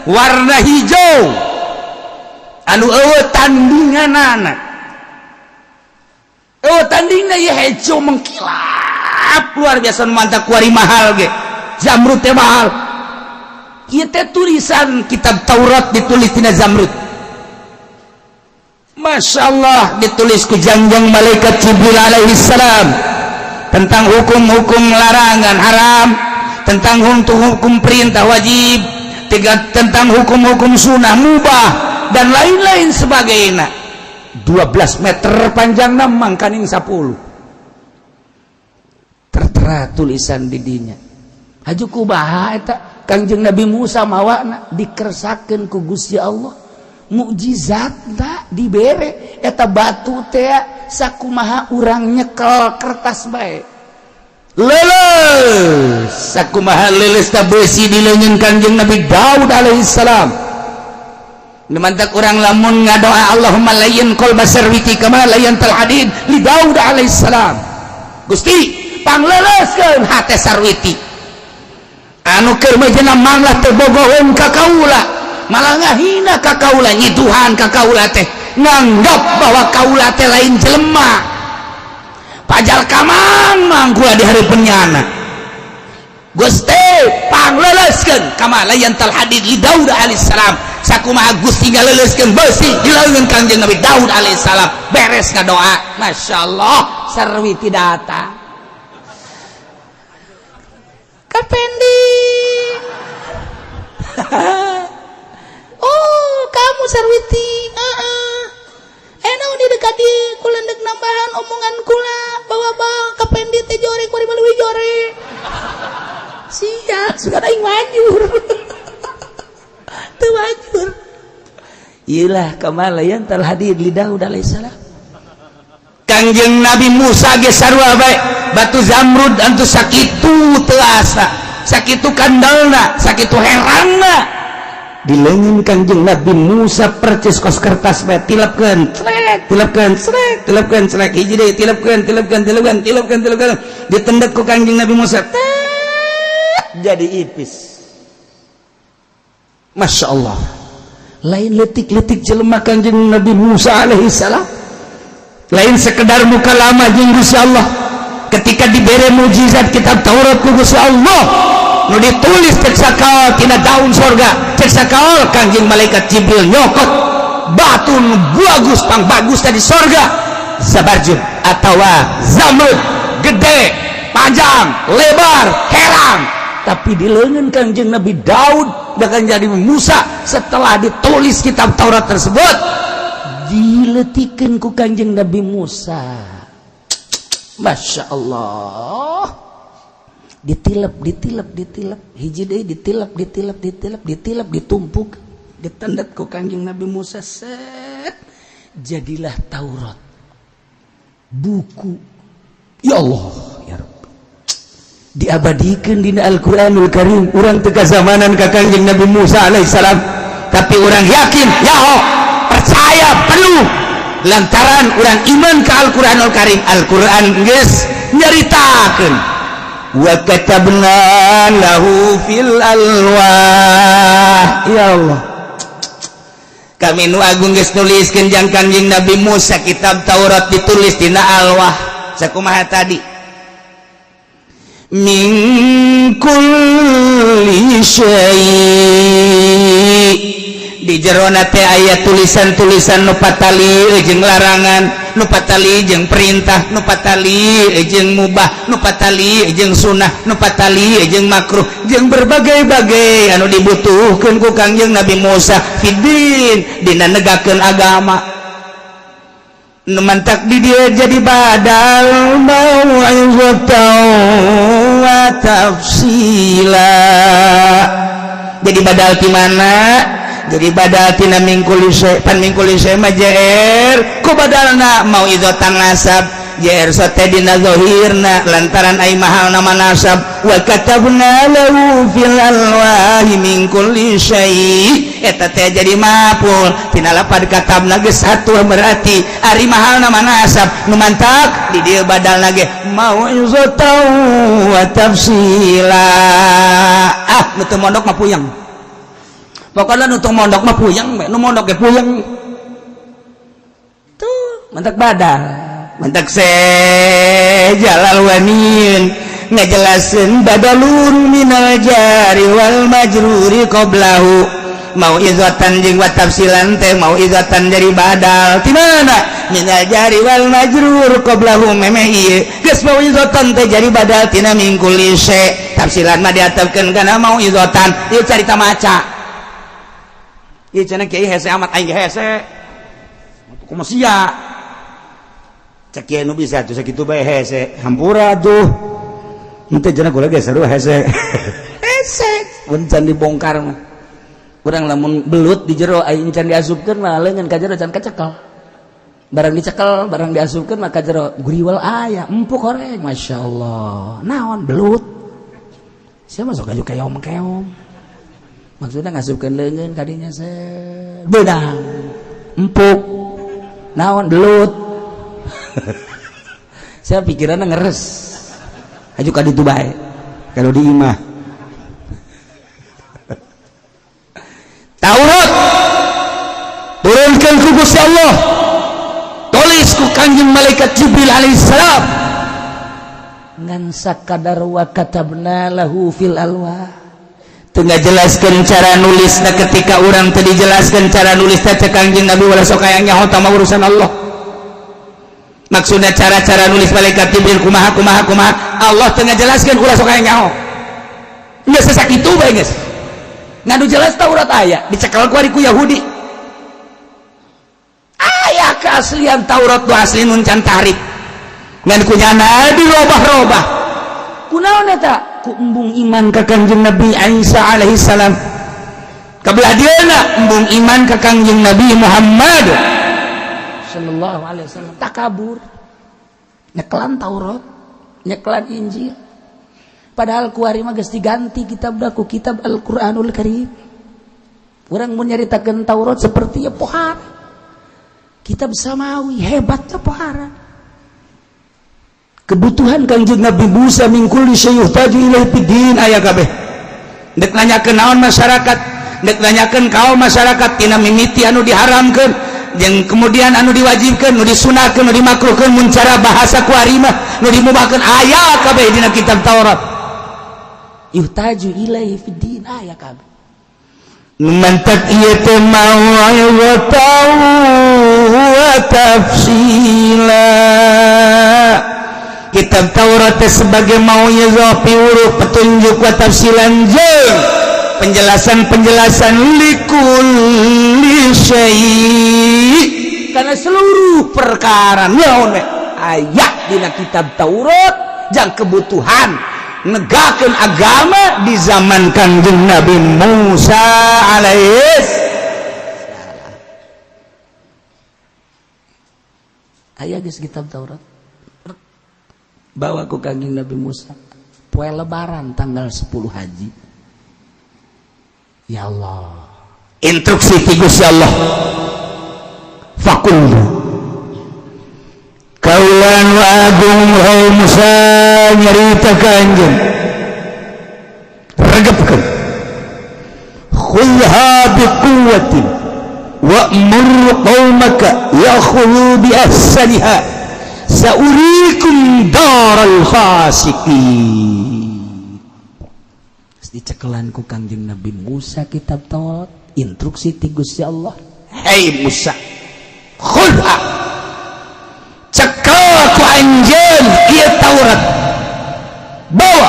S1: warna hijau anu eueuh tandinganana, eueuh tandingna ieu hijau mengkilap luar biasa. Mantap kuari mahal ge Zamrud teh mahal. Ieu teh tulisan kitab Taurat ditulis tina Zamrud. Masya Allah, ditulis ku jangjang malaikat Jibril alaihissalam tentang hukum-hukum larangan haram, tentang hukum perintah wajib, tentang hukum-hukum sunnah mubah dan lain-lain sebagainya. 12 meter panjangna mangkaning 10. Tertera tulisan di dinya. Haju kubaha eta Kangjeng Nabi Musa mawana dikersakeun ku Gusti Allah. Mukjizatna dibere eta batu teh sakumaha urang nyekel kertas bae. Leles sakumaha leles ta besi di leungeun Kangjeng Nabi Daud alaihissalam. Nemantak urang lamun ngadoa Allahumma layyin qalba sarwiti kama layyantal hadid li Daud alaihissalam. Gusti pangleleskeun hate sarwiti anu keur mejana manglah teu bogoheun ka kaula, malah ngahina ka kaula, nyiduhan ka kaula teh nganggap bahwa kaula teh lain jelema. Pajal kamang mangkula di hari penyana. Gusti pangleleskeun kama layyantal hadid li Daud alaihissalam. Sakumaha Gusti ngaleleskeun besi di leungeun Kangjeng Nabi Daud alaihissalam. Beres ngadoa, masyaallah sarwiti datang. Kapending. Oh, kamu sarwiti. Naon di
S2: nambahan omongan kula bahwa bang kapendit teh jore kuari meuli jore sia suka aing wajur teu wajur iyalah kamalayan tal hadir li Daud alaihissalam
S1: Kangjeng Nabi Musa ge sarua bae batu zamrud antu sakitu teu asa sakitu kandalna sakitu heranna dileungin Kangjeng Nabi Musa percis kos kertas bae tilapkeun srek hiji deui tilapkeun ditendek ku Kangjeng Nabi Musa jadi ipis Masya Allah lain letik-letik jelema Kangjeng Nabi Musa alaihi salam lain sekedar muka lama jeung Gusti Allah ketika dibere mukjizat kitab Taurat ku Gusti Allah nu ditulis cek sakaol tina daun sorga cek sakaol Kangjeng malaikat Jibril nyokot batu nu bagus pang bagus tadi sorga zabarjud atawa zamrud gede panjang lebar herang tapi di leungeun Kangjeng Nabi Daud bahkan jadi Musa setelah ditulis kitab Taurat tersebut diletikeun ku Kangjeng Nabi Musa Masya Allah ditilep hiji deui ditilep ditumpuk ditendek ku Kangjeng Nabi Musa set jadilah Taurat buku ya Allah ya Rabbi diabadikeun dina Al-Qur'anul Karim urang teu kazamanan ka Kangjeng Nabi Musa alaihissalam tapi urang yakin ya Allah percaya penuh lantaran urang iman ke Al-Qur'anul Karim Al-Qur'an geus nyaritakeun wa katabna lahu fil alwah ya Allah kami nu agung geus nuliskeun jang Kangjeng Nabi Musa kitab Taurat ditulis dina alwah sakumaha tadi min kulli syai' di jerona teh aya tulisan-tulisan nu patali jeung larangan nu patali jeung perintah nu patali jeung mubah nu patali jeung sunnah nu patali jeung makruh jeung berbagai-bagai anu dibutuhkeun ku Kangjeng Nabi Musa fiddin dina negakeun agama nu mantak di dia jadi badal mau'izatan wa tafsila jadi badal di mana jadi badal tina mingkul syai majer ku badalna mau izotan nasab jer sote dina zahirna lantaran ai mahal nama nasab wa katabna lahu fil alwahi min kulli syai eta teh jadi mapul tina lapad katabna geus satu berarti ari mahal nama nasab nu mantap di dieu badalna ge mau izotan wa tafsila nu teu mondok mah puyeng pokoknya nutung mondok mah puyeng nu mondok ge puyeng tuh mantak badal mantak jalal wanin ngajelaseun badalun minal jari wal majruri qablahu mau izatan jeung wa tafsilan teh mau izatan dari badal di mana minal jari wal majrur qablahu memeh ieu geus mau izatan teh jadi badal tina min kulli syai tafsilan mah diatepkeun kana mau izatan ieu carita maca. Iya cina kiai hese amat aing hese kumaha sia cek kiai nu bisa tuh sakitu bae hese hampura tuh henteu cenah kula ge sarua hese hese mun can dibongkar mah urang lamun belut di jero aing can diasupkeun mah leungeun ka jero can kacekel barang dicekel barang diasupkeun mah ka jero guriwal aya empuk horeng masyaallah naon belut sia masuk aju keong-keong maksudnya ngasupkeun leungeun kadinya beudang empuk naon belut saya pikiranna ngeres aju ka ditu bae kalau di imah Taurat turunkeun ku Gusti Allah tulis ku Kangjeng malaikat Jibril alaihissalam ngan sakadar wa katabna lahu fil alwah tengah jelaskan cara nulisna ketika orang tadi jelaskan cara nulis teh Kangjeng Nabi wala sok aya nyaho tama urusan Allah maksudnya cara-cara nulis malaikat Jibril kumaha Allah tengah jelaskan ulah sok aya nyaho geus sakitu bae geus ngadu jelas Taurat aya dicekel ku ari ku Yahudi aya keaslian Taurat tu asli nun can tarik ngan kunyana dirobah-robah kunaon eta ku embung iman ka Kangjeng Nabi Isa alaihi salam kabelah dieuna embung iman ka Kangjeng Nabi Muhammad sallallahu alaihi wasallam takabur nyeklan Taurat nyeklan Injil padahal kuari mah geus diganti kitab ku kitab Al-Qur'anul Karim urang mun nyaritakeun Taurat seperti ya pohara kitab samawi hebatnya pohara kebutuhan Kangjeng Nabi Musa min kulli syai' yuhtaju ilaihi fiddin aya kabeh dek nanyakeun naon masyarakat dek nanyakeun kaum masyarakat tina mimiti anu diharamkeun jeung kemudian anu diwajibkeun nu disunahkeun nu dimakruhkeun mun cara bahasa kuari mah nu dimubahkeun aya kabeh dina kitab Taurat yuhtaju ilaihi fiddin aya kabeh mantak ieu teh mau'izatan wa tafsila kitab Taurat sebagai mau'izah piuruk petunjuk wa tafsilan jeung penjelasan-penjelasan likulli syai' kana seluruh perkara naon aya dina kitab Taurat jeung kebutuhan negakeun agama di zaman Kangjeng Nabi Musa alaihis salam aya geus kitab Taurat bawa ku Kangjeng Nabi Musa poe lebaran tanggal 10 haji ya Allah instruksi ti Gusti Allah faqul kaulan wa agung wahai Musa nyarita Kanjeng regepkeun khudha biquwwatin wa'mur qaumaka yakhudhu bi ahsaniha saurikum daral fasiqin dicekelan ku Kanjeng Nabi Musa kitab Taurat instruksi ti Gusti Allah hei Musa khudha cekel ku anjeun ieu Taurat bawa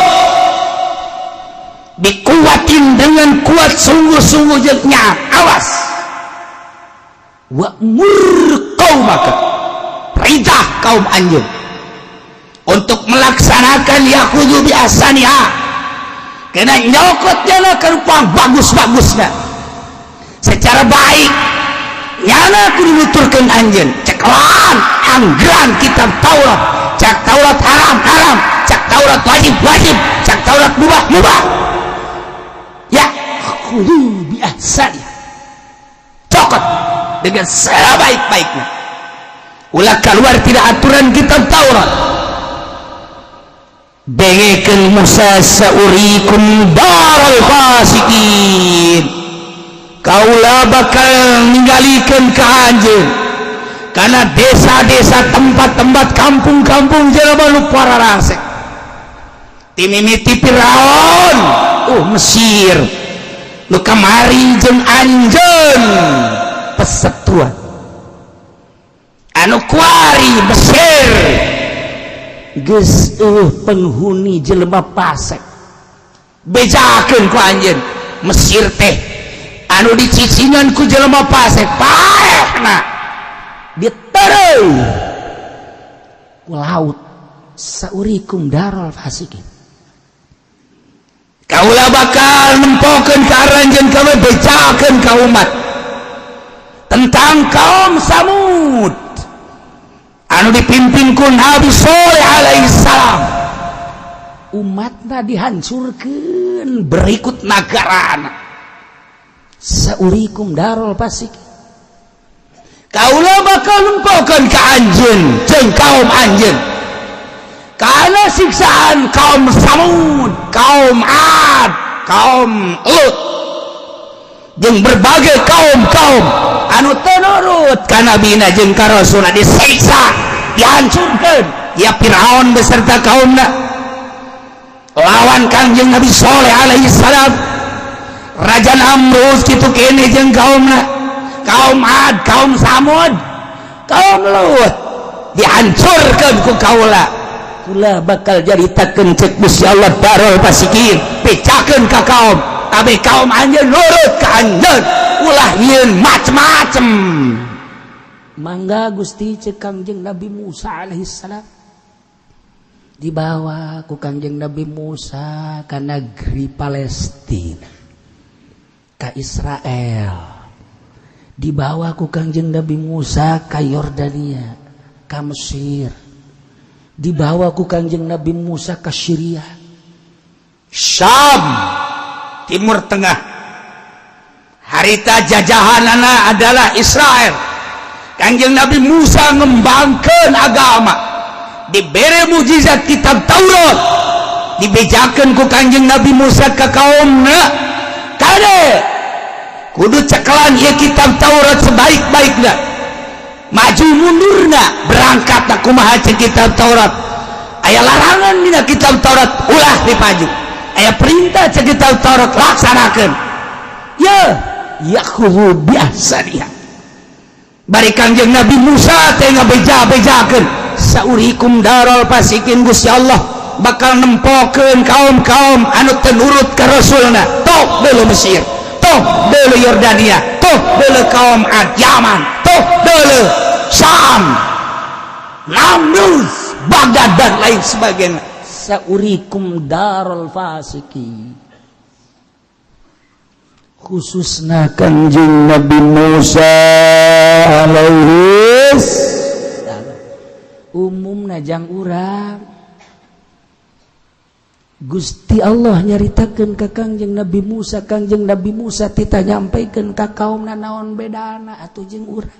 S1: dikuatin dengan kuat sungguh-sungguh jeung awas wa mur qaumaka perintah kaum anjeun untuk melaksanakan yakhudhu bi ahsaniha kena nyokotnya ka rupang bagus-bagusna secara baik nyana kudu nuturkeun anjeun cekelan anggaran kitab Taurat cak Taurat haram cak Taurat wajib cak Taurat mubah ya khudhu bi ahsani cokot dengan sebaik-baiknya ulah keluar tidak aturan kitab Taurat dengekeun Musa saurikum daral fasiqin kaulah bakal ninggalikeun ka anjeun karena desa-desa tempat-tempat kampung-kampung jelema nu pararasek ti mimiti Firaun Mesir nu kamari jeung anjeun pesetuan anu kuari Mesir geus penghuni jelema pasek bejakeun ku anjeun Mesir teh anu dicicingan ku jelema pasek paehna ditereu ku laut saurikum darul fasikin kaulah bakal nempokeun ka aranjeun kawe bejakeun ka umat tentang kaum Samud anu dipimpin ku Nabi Shalih alaihi salam umatna dihancurkeun berikut nagarana saurikum darul fasikin kaulah bakal nempokeun ka anjeun jeung kaum anjeun kana siksaan kaum Samud, kaum Ad, kaum Lut jeung berbagai kaum-kaum anu teu nurut ka nabina jeung ka rasulna disiksa dihancurkeun ya Firaun beserta kaumna lawan Kangjeng Nabi Shalih alaihi salam Raja Namrud kitu kene jeung kaumna kaum Ad, kaum Samud, kaum Lut dihancurkeun ku kaula kula bakal jaritakeun cek Gusti Allah darul fasikin pecakeun ka kaum tapi kaum anjeun nurut ka anjeun ulah nyieun macem-macem
S2: mangga Gusti cek Kangjeng Nabi Musa alaihissalam dibawa ku Kangjeng Nabi Musa ka negeri Palestina ka Israel, dibawa ku Kangjeng Nabi Musa ka Yordania ka Mesir, dibawa ku Kangjeng Nabi Musa ka Syria,
S1: Syam, Timur Tengah. Harita jajahanana adalah Israel. Kangjeng Nabi Musa ngembangkeun agama, dibere mujizat kitab Taurat, dibejakeun ku Kangjeng Nabi Musa ka kaumna, kade kudu cekelan ieu kitab Taurat sebaik-baikna, maju mundurna berangkat kumaha cek kitab Taurat. Aya larangan dina kitab Taurat ulah dipaju, aya perintah cek kitab Taurat laksanakeun. Ya yakhudhu biahsaniha. Bari Kangjeng Nabi Musa teh ngabeja-bejakeun saurikum darul fasikin, Gusti Allah bakal nempokeun kaum-kaum anu teu nurut ka rasulna. Toh deuleu Mesir, toh deuleu Yordania, toh deuleu kaum Ad Yaman, toh deuleu Syam, Namrus, Baghdad dan lain sebagainya.
S2: Saurikum darul fasikin, khususna Kangjeng Nabi Musa alaihissalam. Umumna jang urang Gusti Allah nyaritakeun ka Kangjeng Nabi Musa, Kangjeng Nabi Musa tita nyampaikeun ka kaumna naon bedana atuh jeung urang.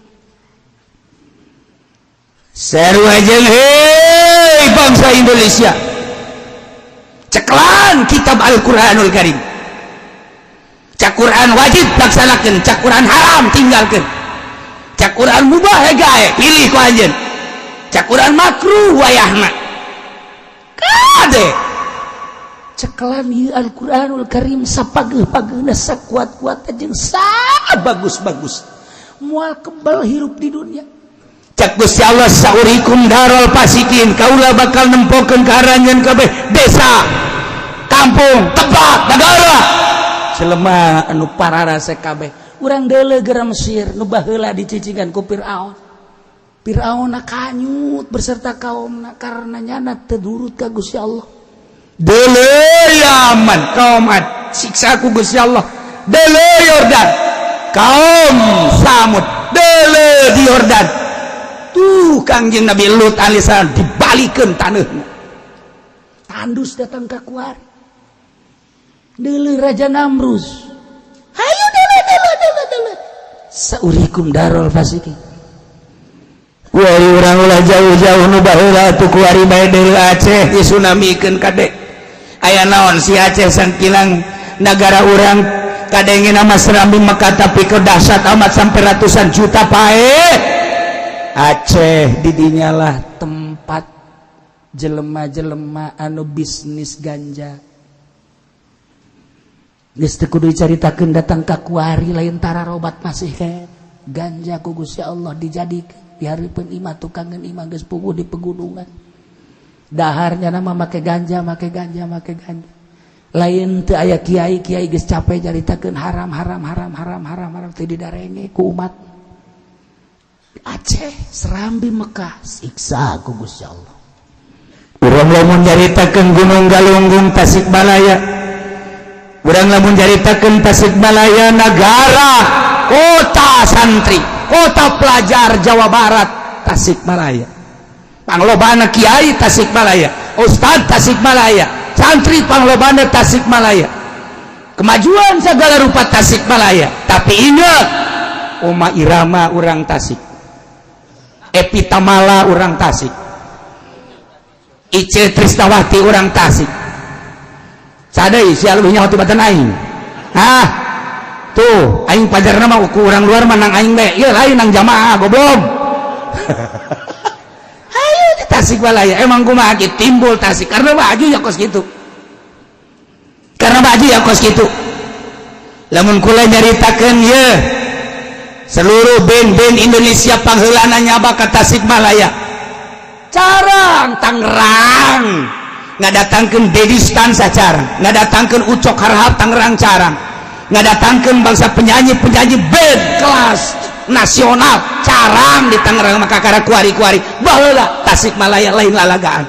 S1: Sarua jeung hei bangsa Indonesia, ceklan kitab Al-Qur'anul Karim. Cak Quran wajib laksanakeun, cak Quran haram tinggalkeun, cak Quran mubah gae pilih ku anjeun, cak Quran makruh wayahna kade.
S2: Cekelan ieu Al-Qur'anul Karim sapageuh-pageuna sakuat-kuat jeung sabagus-bagus moal kebal hirup di dunia.
S1: Cak Gusti Allah saurikum darul fasikin, kaula bakal nempokeun ka aranjeun kabeh desa, kampung, tempat, negara.
S2: Jelema anu pararase kabeh urang deuleu gara Mesir nu baheula dicicingan ku Firaun. Firaun kanyut berserta kaumna karena nyana teu nurut ka Gusti Allah.
S1: Deuleu Yaman, kaum Ad siksa ku Gusti Allah. Deuleu Yordan, kaum Samud, deuleu di Yordan. Tuh Kangjeng Nabi Lut alaihissalam dibalikeun taneuhna. Tandus datang ka kuari. Deuleu Raja Namrus, hayu deuleu saurikum darul fasikin. Wah urang ulah jauh-jauh nu baheula atuh kuari bae deuleu Aceh disunamikeun kade. Aya naon si Aceh sangkilang negara urang kadenge nama Serambi Mekah tapi kedahsyat amat sampai ratusan juta pae. Aceh didinya lah tempat jelema-jelema anu bisnis ganja. Geus teu kudu dicaritakeun datang ka kuari lain tararobat masih ke ganja ku Gusti Allah dijadikeun dihareupeun imah tukangan imah geus puguh di pegunungan. Daharnya nama make ganja. Lain teu aya kiai geus capek caritakeun haram teu didarenge ku umat. Aceh, Serambi, Mekah siksa ku Gusti Allah. Urang lamun caritakeun Gunung Galunggung Tasikmalaya, urang lamun caritakeun Tasikmalaya negara, kota santri, kota pelajar Jawa Barat, Tasikmalaya. Panglobana kiai Tasikmalaya, ustad Tasikmalaya, santri panglobana Tasikmalaya. Kemajuan segala rupa Tasikmalaya. Tapi ingat, Oma Irama urang Tasik, Epi Tamala urang Tasik, Ice Trisnawati urang Tasik. Sadai sia leuwih nyaho tibatan aing. Hah? Tuh, aing pajarna mah ku urang luar mah nang aing bae. Ieu lain nang jamaah goblok. Hayu di Tasikmalaya emang kumaha kitu timbul Tasik karena baju ya kos kitu. Lamun kula nyaritakeun ye seluruh band-band Indonesia pangheulana nyaba ka Tasikmalaya. Carang Tangerang ngadatangkeun Dedi Stan sacarang, ngadatangkeun Ucok Harhab Tangerang carang, ngadatangkeun bangsa penyanyi band kelas nasional carang di Tangerang maka kara kuari-kuari baheula Tasikmalaya lain lalagaan.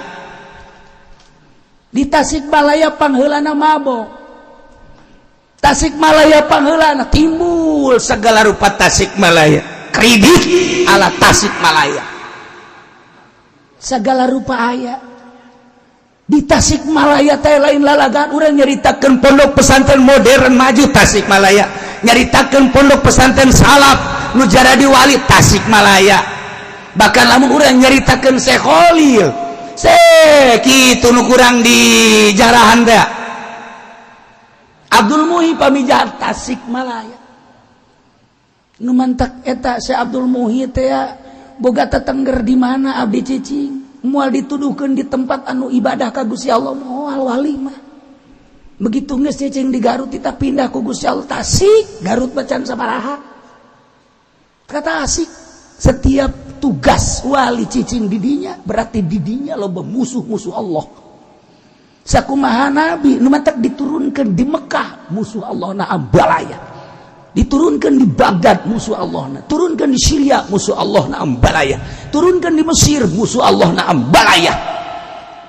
S2: Di Tasikmalaya pangheulana mabok, Tasikmalaya pangheulana
S1: timbul segala rupa Tasikmalaya, kredit ala Tasikmalaya
S2: segala rupa aya. Di Tasikmalaya teh lain lalagaan urang nyaritakeun pondok pesantren modern maju Tasikmalaya, nyaritakeun pondok pesantren salaf nu jadi wali Tasikmalaya, bahkan lamun urang nyaritakeun Syekh Khalil kitu nu kurang di jarahan teh Abdul Muhi pamijah Tasikmalaya nu mantak eta Syekh Abdul Muhi teh boga tetengger di mana abdi cicing moal dituduhkeun di tempat anu ibadah ka Gusti Allah moal wali mah begitu geus cicing di Garut kita pindah ku Gusti Allah Tasik Garut bacan sabaraha kata asik setiap tugas wali cicing didinya berarti didinya loba musuh-musuh Allah sakumaha nabi nu matak diturunkeun di Mekah musuh Allah na ambalaya, diturunkan di Baghdad musuh Allah na, turunkan di Syria musuh Allah na ambalaya, turunkan di Mesir musuh Allah na ambalaya.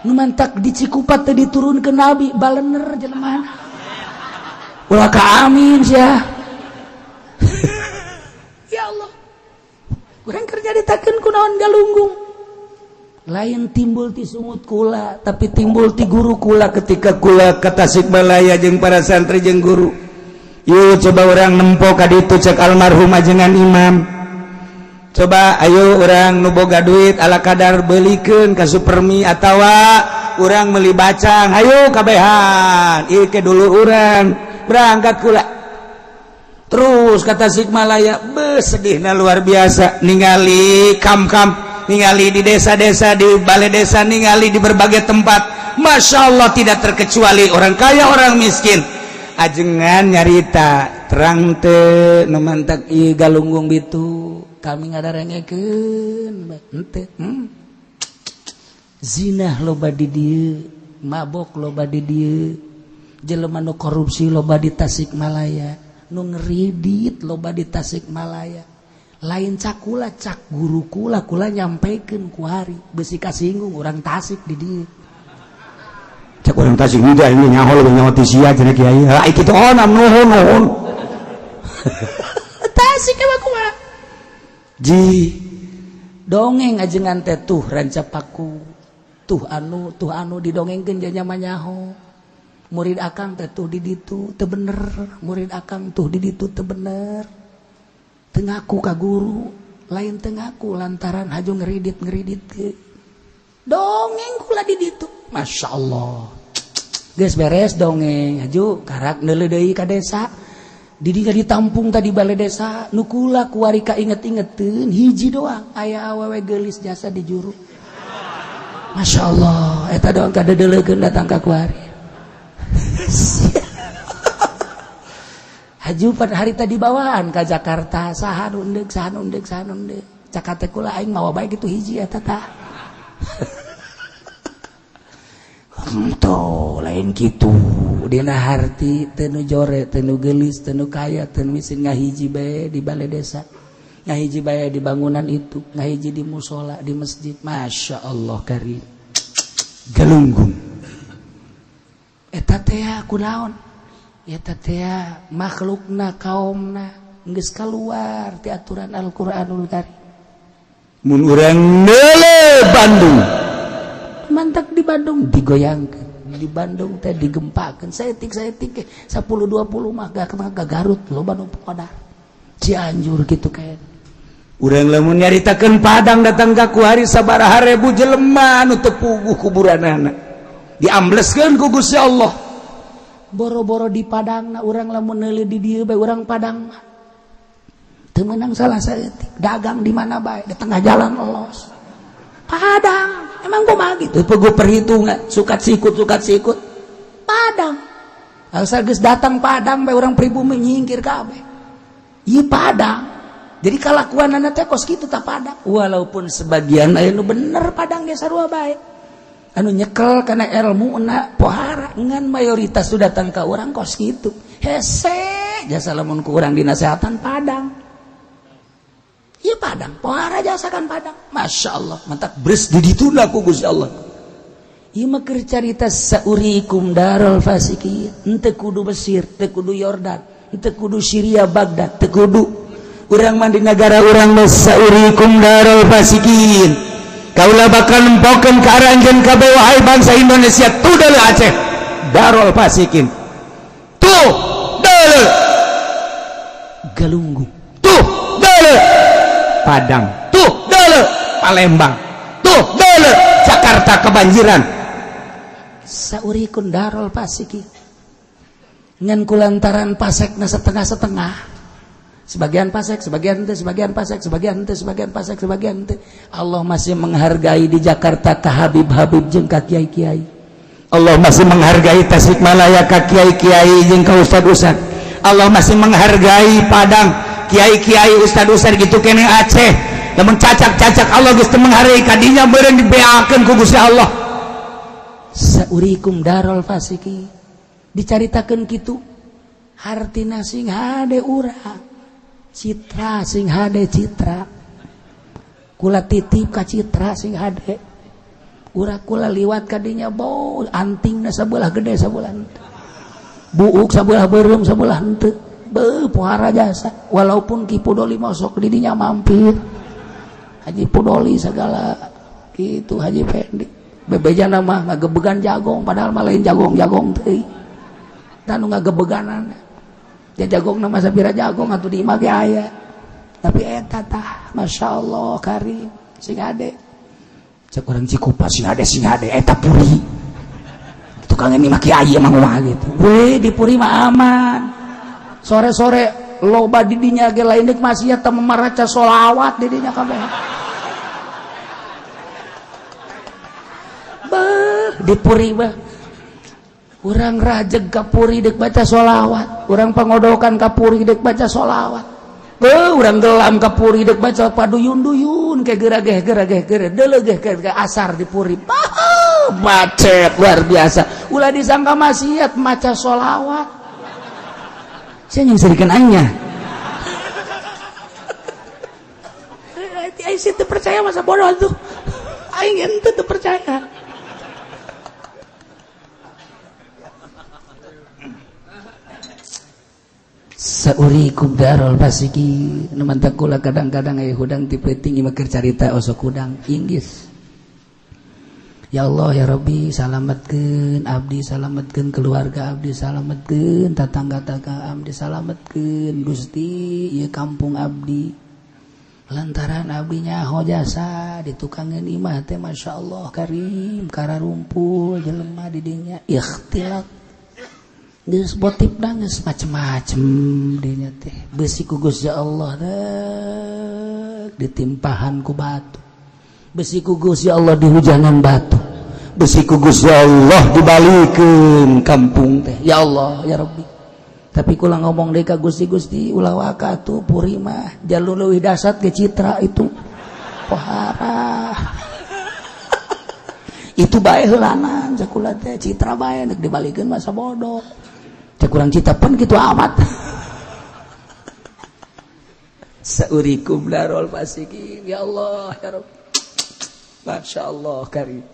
S2: Nu mantak di Cikupat teh diturunkan nabi balener jelema. Ulah ka amin sia. Ya Allah. Urang kerja ditakeun ku naon galunggung. Lain timbul ti sungut kula, tapi timbul ti guru kula ketika kula ka Tasikmalaya jeung para santri jeung guru. Yuk coba orang nempo kaditu cek almarhum ajengan imam. Coba ayo orang nu boga duit ala kadar belikeun ka Supermi atawa orang meuli bacang. Ayo kabehan. Ieu ke dulu orang berangkat kula. Terus kata Tasikmalaya sedihna luar biasa ningali kam-kam, ningali di desa-desa, di balai desa, ningali di berbagai tempat. Masya Allah tidak terkecuali orang kaya orang miskin. Ajengan nyarita terang teh nu mantak ieu galunggung bitu kami ngadarengekeun henteu zina loba di dieu, mabok loba di dieu, jelema nu korupsi loba di Tasikmalaya, nu ngeridit loba di Tasikmalaya. Lain cakula cak guru kula nyampekeun ku hari beusi kasinggung urang Tasik di dieu. Cak orang Tasik muda ini nyahol nyawa tisia cenah kiai. Ai kitu onam nuhun. Tasik mah kumaha? Ji dongeng ajengan teh tuh rancapaku. Tuh anu didongengkeun nya nyaho. Murid akang teh tuh di ditu teu bener. Murid akang tuh di ditu teu bener. Teu ngaku ka guru, lain teu ngaku lantaran haju ngeridit ke. Dongeng kula di ditu. Masya Allah. Geus beres dongeng haju karak neuleuh deui ka desa. Didinya ditampung tadi balai desa nu kula kuari kainget-ingeteun hiji doang aya awewe geulis jasa di juru. Masya Allah eta doang kadedeulekeun datang ka kuari. Haju pada hari tadi bawaan ka Jakarta saha nu endeg caka teh kula aing mawa bae kitu hiji eta tah. Tuh lain gitu dina harti teu jore teu geulis teu kaya teu miskin ngahiji bae di balai desa, ngahiji bae di bangunan itu, ngahiji di musola di masjid. Masya Allah karim galunggung eta teh kunaon eta teh makhlukna kaumna geus kaluar ti aturan Al-Qur'anul Karim. Mun urang neule Bandung mantak di Bandung digoyangkan, di Bandung teh digempakan, saeutik 10-20 mah gak Garut loba nu podar Cianjur gitu kayak urang lamun nyaritakeun Padang datang ka kuari sabaraha ribu jelema nu teu puguh kuburanana diambleskeun ku Gusti Allah. Boro-boro di Padangna urang lamun neuleuh di dieu bae urang Padang mah teu meunang salah saeutik, dagang di mana bae di tengah jalan los Padang. Emang kumaha gitu? Pegu perhitungan, sukat sikut Padang. Asal geus datang Padang bae urang pribumi nyingkir kabeh. Ieu Padang. Jadi kalakuanana teh kos kitu tah Padang. Walaupun sebagian aya nu bener Padang ge sarua bae. Anu nyekel kana ilmuna pohara ngan mayoritas tu datang ka urang kos kitu. Hese jasa lamun ku urang dinasehatan Padang. Iya Padang, pohara jasakan Padang. Masya Allah, mantap beres di ditunda ku Gusti Allah. Ieu mah keur carita saurikum darul fasikin. Henteu kudu Mesir, teu kudu Yordan, henteu kudu Syria Baghdad, teu kudu. Urang mah di negara urang mah saurikum darul fasikin. Kaula bakal nempokeun ka aranjeun kabeh wahai bangsa Indonesia tuh deuleu Aceh. Darul fasikin. Tuh deuleu Galunggung. Tuh deuleu Padang. Tuh deuleu Palembang. Tuh deuleu Jakarta kebanjiran. Saurikun darul fasikin. Ngan kulantaran pasekna setengah-setengah. Sebagian pasek, sebagian ente, sebagian pasek, sebagian ente, sebagian pasek, sebagian ente. Allah masih menghargai di Jakarta ka Habib-habib jeung ka kiai-kiai. Allah masih menghargai Tasikmalaya ka kiai-kiai jeung ka ustad-ustad. Allah masih menghargai Padang kiai-kiai ustad-ustad gitu kene Aceh. Lamun cacak-cacak Allah geus teu menghargai kadinya beureun dibeakeun ku Gusti Allah. Saurikum darul fasiki. Dicaritakeun kitu. Hartina sing hade urang. Citra sing hade citra. Kula titip ka citra sing hade. Urang kula liwat kadinya bau antingna sabelah gede sabelah henteu. Buuk sabelah beureum sabelah henteu. Beuh pohara jasa. Walaupun Ki Pudoli masuk di dinya mampir. Haji Pudoli segala kitu Haji Pendi. Bebejana mah ngagebegan jagong padahal mah lain jagong-jagong teuing. Tanu ngagebeganan. Ya jagong nama sabira jagong atuh di imah ge aya. Tapi eta tah masyaallah karim sing ade. Cek urang Cikupa sing ade eta puri. Tukang ini mah kiai mah kumaha gitu. We di puri mah aman. Sore-sore loba di dinya ge lain deuk maksiat teh memaraca sholawat di dinya kabeh. Di puri mah urang rajeg ka puri deuk baca sholawat, urang pangodokan ka puri deuk baca sholawat. Urang gelam ka puri deuk baca paduyun-duyun ke gerageh deuleugeh ke asar di puri. Macet luar biasa. Ulah disangka maksiat maca sholawat. Saya yang serikeun aing nya. Aing teu percaya masa bodoh tuh. Aing ente teu percaya. Saurikum darul fasiki. Numantak kula kadang-kadang aya hudang ti peuting ieu keur carita osok hudang inggis. Ya Allah ya Rabbi salametkeun abdi, salametkeun keluarga abdi, salametkeun tatangga-tangga abdi, salametkeun Gusti ieu kampung abdi. Lantaran abdi nyaho jasa ditukangeun imah teh masyaallah karim kararumpul jelema di dinya ikhtilat. Geus botip geus macem-macem dinya teh. Besi ku Gusti Allah ditimpahan ku batu. Besi ku Gusti Allah dihujanan batu. Besi ku Gusti Allah dibalikeun kampung teh. Ya Allah ya Rabbi. Tapi kula ngomong deui ka Gusti ulah waka atuh puri mah jalur leuwih dasar ge citra itu. Pohara. Itu bae heulanan sakula teh citra bae deuk dibalikeun masa bodoh. Cek urang cita pun kitu amat. Saurikum darul fasikin. Ya Allah ya Rabb. Masyaallah karim.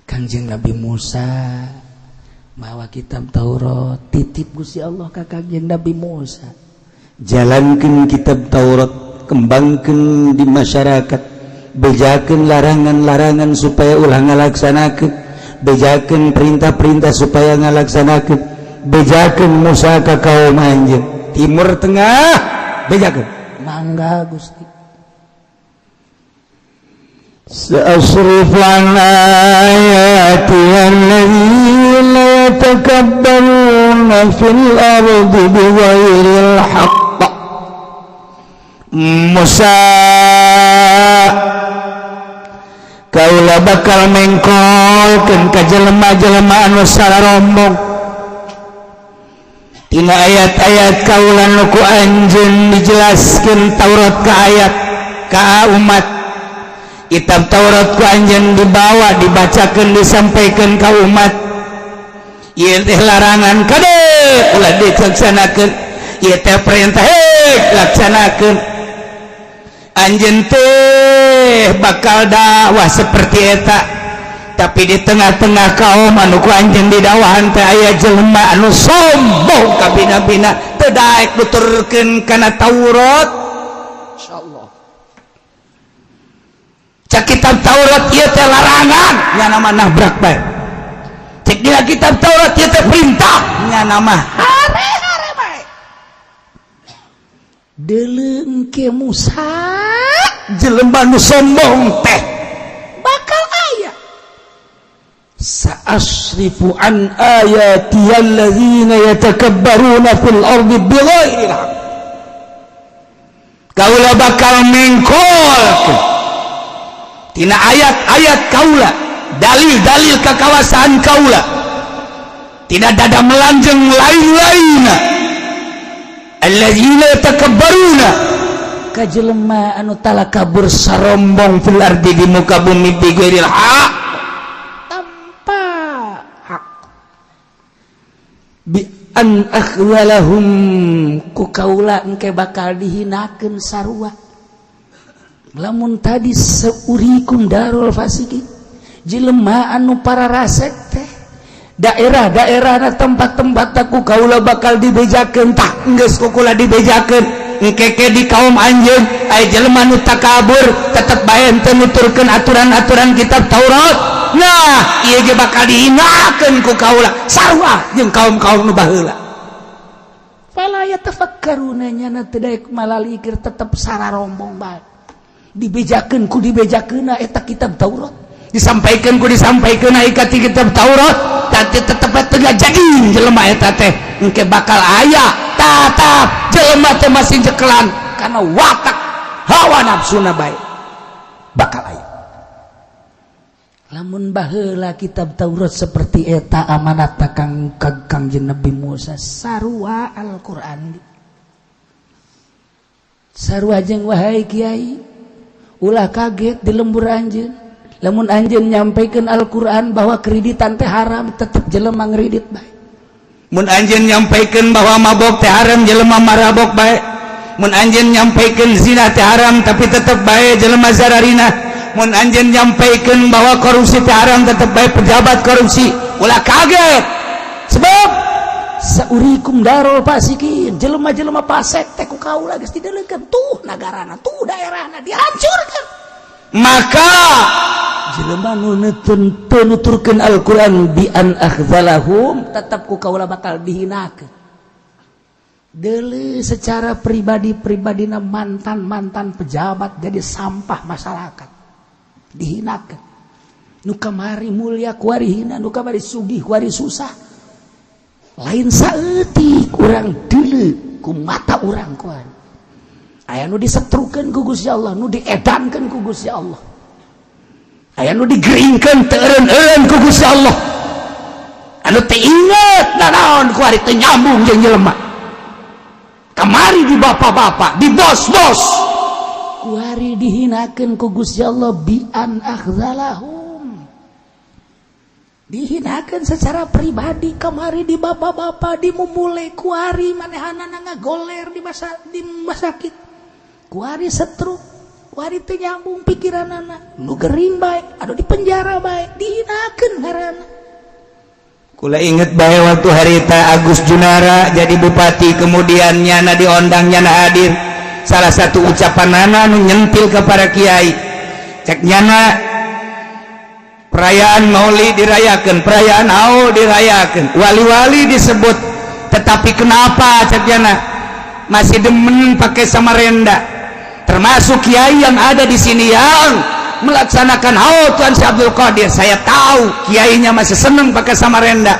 S2: Kanjeng Nabi Musa mawa kitab Taurat titip Gusti Allah ka Kanjeng Nabi Musa. Jalankeun kitab Taurat, kembangkeun di masyarakat, bejakeun larangan-larangan supaya ulah ngalaksanakeun, bejakeun perintah-perintah supaya ngalaksanakeun, bejakeun Musa ka kaum anjeun. Timur Tengah bejakeun. Mangga Gusti. سأصرف عن آياتي الذين يتكبرون في الأرض بغير الحق. Musa kaula bakal mengkolkeun ka jelema-jelema anu sararombong tina ayat-ayat kaula nu ku anjeun dijelaskeun Taurat ka ayat ka umat. Kitab Taurat ku anjeun dibawa dibacakeun disampaikan ka umat. Ieu teh larangan kade ulah dilaksanakeun, ieu teh perintah laksanakeun.
S1: anjeun teh bakal dakwah seperti eta, tapi di tengah-tengah kaum anu ku anjeun didawahan teh aya jelema anu sombong ka bina-bina teu daek nuturkeun kana Taurat. Insyaallah cak kitab Taurat ieu teh larangan nya nama nabrak bae, cek dina kitab Taurat ieu teh perintah nya nama hare-hare bae.
S2: Deleung ke Musa
S1: jelema nu sombong teh
S2: bakal aya
S1: sa'asrifu an ayati alladzina yatakabbaruna fil ardi bighairi haqq, kaula bakal mengkolkeun tina ayat-ayat kaula, dalil-dalil kekawasan kaula, tidak dada melanjeng lain-lainna alladzina yatakabbaruna
S2: ka jelema anu tala kabur
S1: sarombong fil ardi di muka bumi bighairil haq,
S2: tanpa hak.
S1: bi an akhwalahum
S2: Ku kaula engke bakal dihinakeun sarua. Lamun tadi seurikum darul fasikin, jelema anu para rasek teh daerah-daerah tempat-tempat aku kaula bakal dibejakeun tah geus kukula dibejakeun engke di kaum anjeun aya jelema nu takabur tetep bae teu nuturkeun aturan-aturan kitab Taurat. Nah ieu ge bakal dihinakeun ku kaula sarua jeung kaum-kaum nu baheula. Fala yatafakkaruna nyana teu daek malalikir tetep sararombong bae. Dibejakeun ku dibejakeunna eta kitab Taurat,
S1: disampaikan ka kitab Taurat, tapi tetep teu jadi jelema eta teh engke bakal aya tatap jelema teh masih jekelan kana watak hawa nafsuna bae bakal aya.
S2: Lamun baheula kitab Taurat seperti eta amanat Kangjeng Nabi Musa sarua Al-Qur'an. Sarua jeung wahai kiai ulah kaget di lembur anjeun. Lamun anjeun nyampaikeun Al-Qur'an bahwa kreditan teh haram, tetep jelema ngredit bae.
S1: Mun anjeun nyampaikeun bahwa mabok teh haram, jelema marabok bae. Mun anjeun nyampaikeun zina teh haram, tapi tetep bae jelema zararina. Mun anjeun nyampaikeun bahwa korupsi teh haram, tetep bae pejabat korupsi. Ulah kaget. Sebab
S2: saurikum darul fasikin, jelema-jelema pasek teh ku kaula geus didelekeun tuh nagarana, tuh daerahna dihancurkeun.
S1: Maka
S2: jelema nu nuturkeun Al-Qur'an bi an akhzalahum tetep ku kaula bakal dihinakeun. Deuleu secara pribadi-pribadina mantan-mantan pejabat jadi sampah masyarakat. Dihinakeun. Nu kamari mulia kuari hina, nu kamari sugih kuari susah. Lain saeutik urang deuleu ku mata urang kuan. Aya nu disetrukeun ku Gusti Allah, nu diedankeun ku Gusti Allah. Aya nu digeringkeun teu eureun-eureun ku Gusti Allah. Anu teu inget nanaon ku ari teu nyambung jeung jelema. Kamari di bapak-bapak, di bos-bos. Ku ari dihinakeun ku Gusti Allah bi an akhzalahum. Dihinakeun secara pribadi kamari di bapak-bapak, di mumule kuari manehanana ngagoler di masakit. Kuari setruk, kuari teu nyambung pikiranana, nu gering bae, anu di penjara bae, dihinakeun ngaranna.
S1: Kula inget bae waktu harita Agus Junara jadi bupati, kemudian nyana diondang nyana hadir. Salah satu ucapanana nu nyentil ke para kiai. Cek nyana perayaan Maulid dirayakan, perayaan Aul dirayakan, wali-wali disebut, tetapi kenapa cakjana masih demen pakai samarenda? Termasuk kiai yang ada di sini yang melaksanakan Aul Tuan Syekh Abdul Qadir, saya tahu kiainya masih seneng pakai samarenda.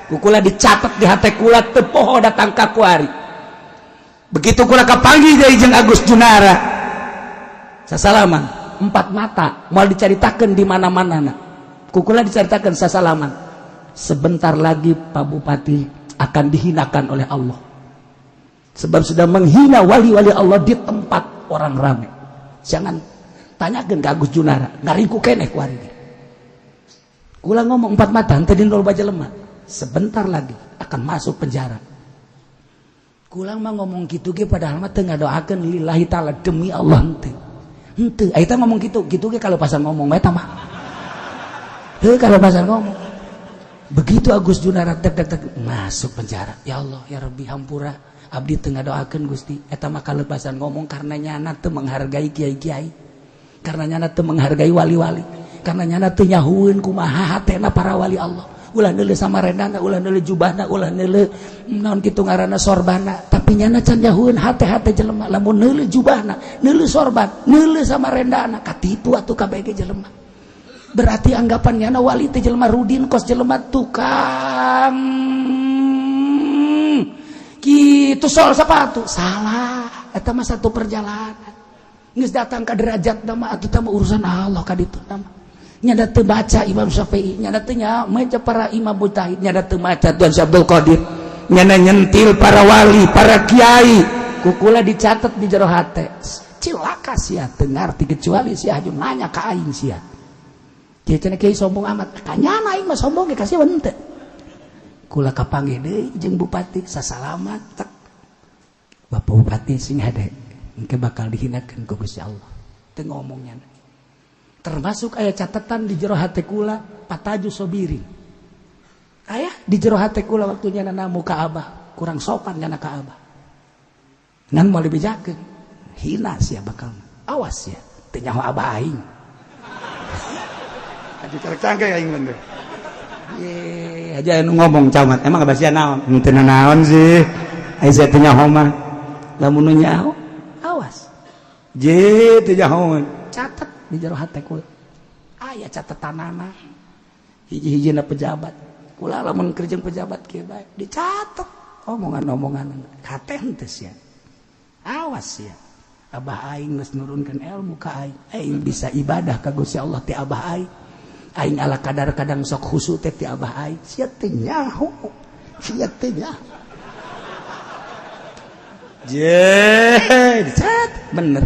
S1: Kukula dicatat di hati kula tepoho datang ka kuari. Begitu kula kapanggil dari jeung Agus Junara, sasalaman 4 mata mau diceritakan di mana-mana. Kukula diceritakan sasalaman. Sebentar lagi Pak Bupati akan dihinakan oleh Allah. Sebab sudah menghina wali-wali Allah di tempat orang ramai. Jangan tanyakan ke Agus Junara, ngariku keneh ku hari ini. Kula ngomong 4 mata, henteu dindol baja lemah. Sebentar lagi akan masuk penjara.
S2: Kulang mah ngomong gitu ge padahal mah teu ngadoakeun lillahi taala demi Allah henteu eta ngomong gitu ge kalau pasan ngomong eta mah kalau pasan ngomong begitu Agus Junara tek masuk penjara. Ya Allah ya Rabbi hampura abdi teu ngadoakeun Gusti eta mah kalau pasan ngomong karena nyana teu menghargai kiai-kiai, karena nyana teu menghargai wali-wali, karena nyana teu nyahueun kumaha hatena para wali Allah. Ulah neuleuh samarendana, ulah neuleuh jubahna, ulah neuleuh naon kitu ngaranna sorbana, tapi nyana can nyahueun hate-hate jelema. Lamun neuleuh jubahna, neuleuh sorban, neuleuh samarendana, katitu atuh kabeh ge jelema. Berarti anggapan nyana wali teh jelema rudin kos jelema tukang kitu sol sapatu. Salah, eta mah satu perjalanan. Geus datang ka derajat mah atuh teh urusan Allah ka ditu mah. Nyada teu baca Imam Syafi'i, nyada teu maca para imam mujtahid, nyada teu maca Tuan Abdul Qadir, nyada nyentil para wali, para kiai, kukula dicatat di jero hate. Cilaka sia teu ngarti kecuali sia haju nanya ka aing sia. Kieu cenah kiai sombong amat, kanyana aing mah sombong ge ka sia henteu. Kula kapanggih deui jeung bupati sasalamat tek. Bapak bupati sing hade, engke bakal dihinakeun ku Gusti Allah. Teu ngomongnya. Termasuk aya catatan di jero hate kula pataju sobiri. Aya di jero hate kula waktu nyana namu ka Abah, kurang sopan nyana ka Abah. Ngan moal dibejakeun, hina sia bakal. Awas ya, teu nyaho Abah aing. Aju carek cangke aing bener. Ye, aja anu ngomong camat, emang basian naon? Teu naon sih. Ai saya teu nyaho mah. Lamun nu nyaho, awas. Je teu nyaho. Catat di jero hate kula aya catatanana hiji-hijina pejabat kula lamun kerjeng pejabat kieu bae dicatet omongan-omongan hate henteu sia awas ya Abah aing geus nurunkeun ilmu ka aing bisa ibadah ka Gusti Allah ti Abah aing ala kadar-kadang sok khusu teh ti Abah aing sia teh nyaho je dicatet bener.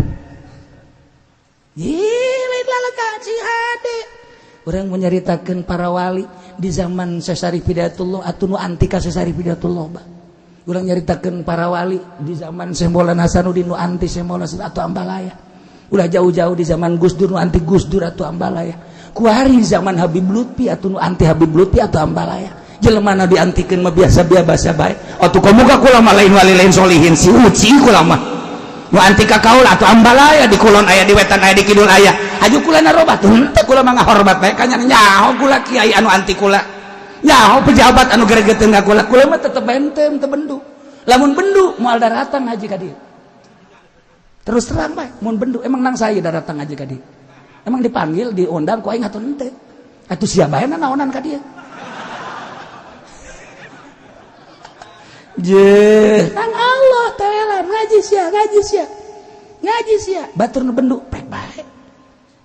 S2: Lain lalaka jihade. Urang menyaritakeun para wali di zaman Syekh Hidayatullah atuh nu anti ka Syekh Hidayatullah. Urang nyaritakeun para wali di zaman Syekh Maulana Hasanuddin nu anti Syekh Maulana atuh Ambalaya. Ulah jauh-jauh di zaman Gus Dur nu anti Gus Dur atuh Ambalaya. Kuari di zaman Habib Lutfi atuh nu anti Habib Lutfi atuh Ambalaya. Jelema na diantikeun mah biasa-biasa bae. Atuh komuga kula mah lain wali lain solihin si uci kula mah. Nu anti ka kaul atuh Ambalaya di kulon aya di wetan aya di kidul aya aju kula narobat henteu kula mah ngahormat bae ka nyaho kula kiai anu anti kula nyaho pejabat anu gregeteun ka kula mah tetep benteng teu bendu lamun bendu moal daratang haji ka dieu terus terang bae mun bendu emang nang saya daratang haji ka dieu emang dipanggil diundang ku aing atuh henteu atuh sia bae naonan ka dieu je nang Allah taala ngaji sia batur nu bendu pek bae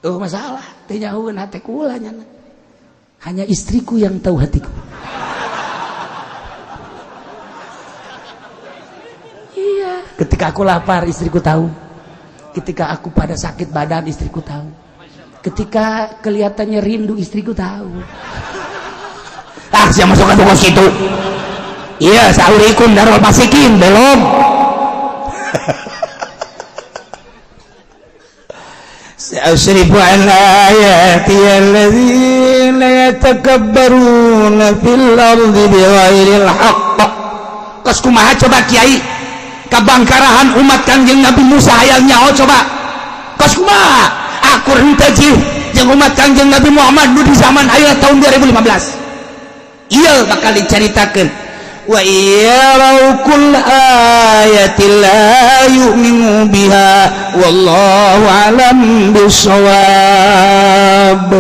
S2: masalah teu nyahueun hate kula nyana hanya istriku yang tahu hatiku iya ketika aku lapar istriku tahu, ketika aku pada sakit badan istriku tahu, ketika kelihatannya rindu istriku tahu. Siapa masuk ke situ? Iya, sahurikum darul masikin belum. Sa'usrifu an ayati alladzina yatakabbaruna fil ardi bighairil haqq. Kos kumaha coba kiai? Kabangkarahan umat Kangjeng Nabi Musa hayang nyaho coba. Kos kumaha? Akur henteu jeung umat Kangjeng Nabi Muhammad nu di zaman ayeuna tahun 2015. Iya bakal dicaritakeun. Wa yarau kull ayatin la yu'minu biha wallahu alam bisawab.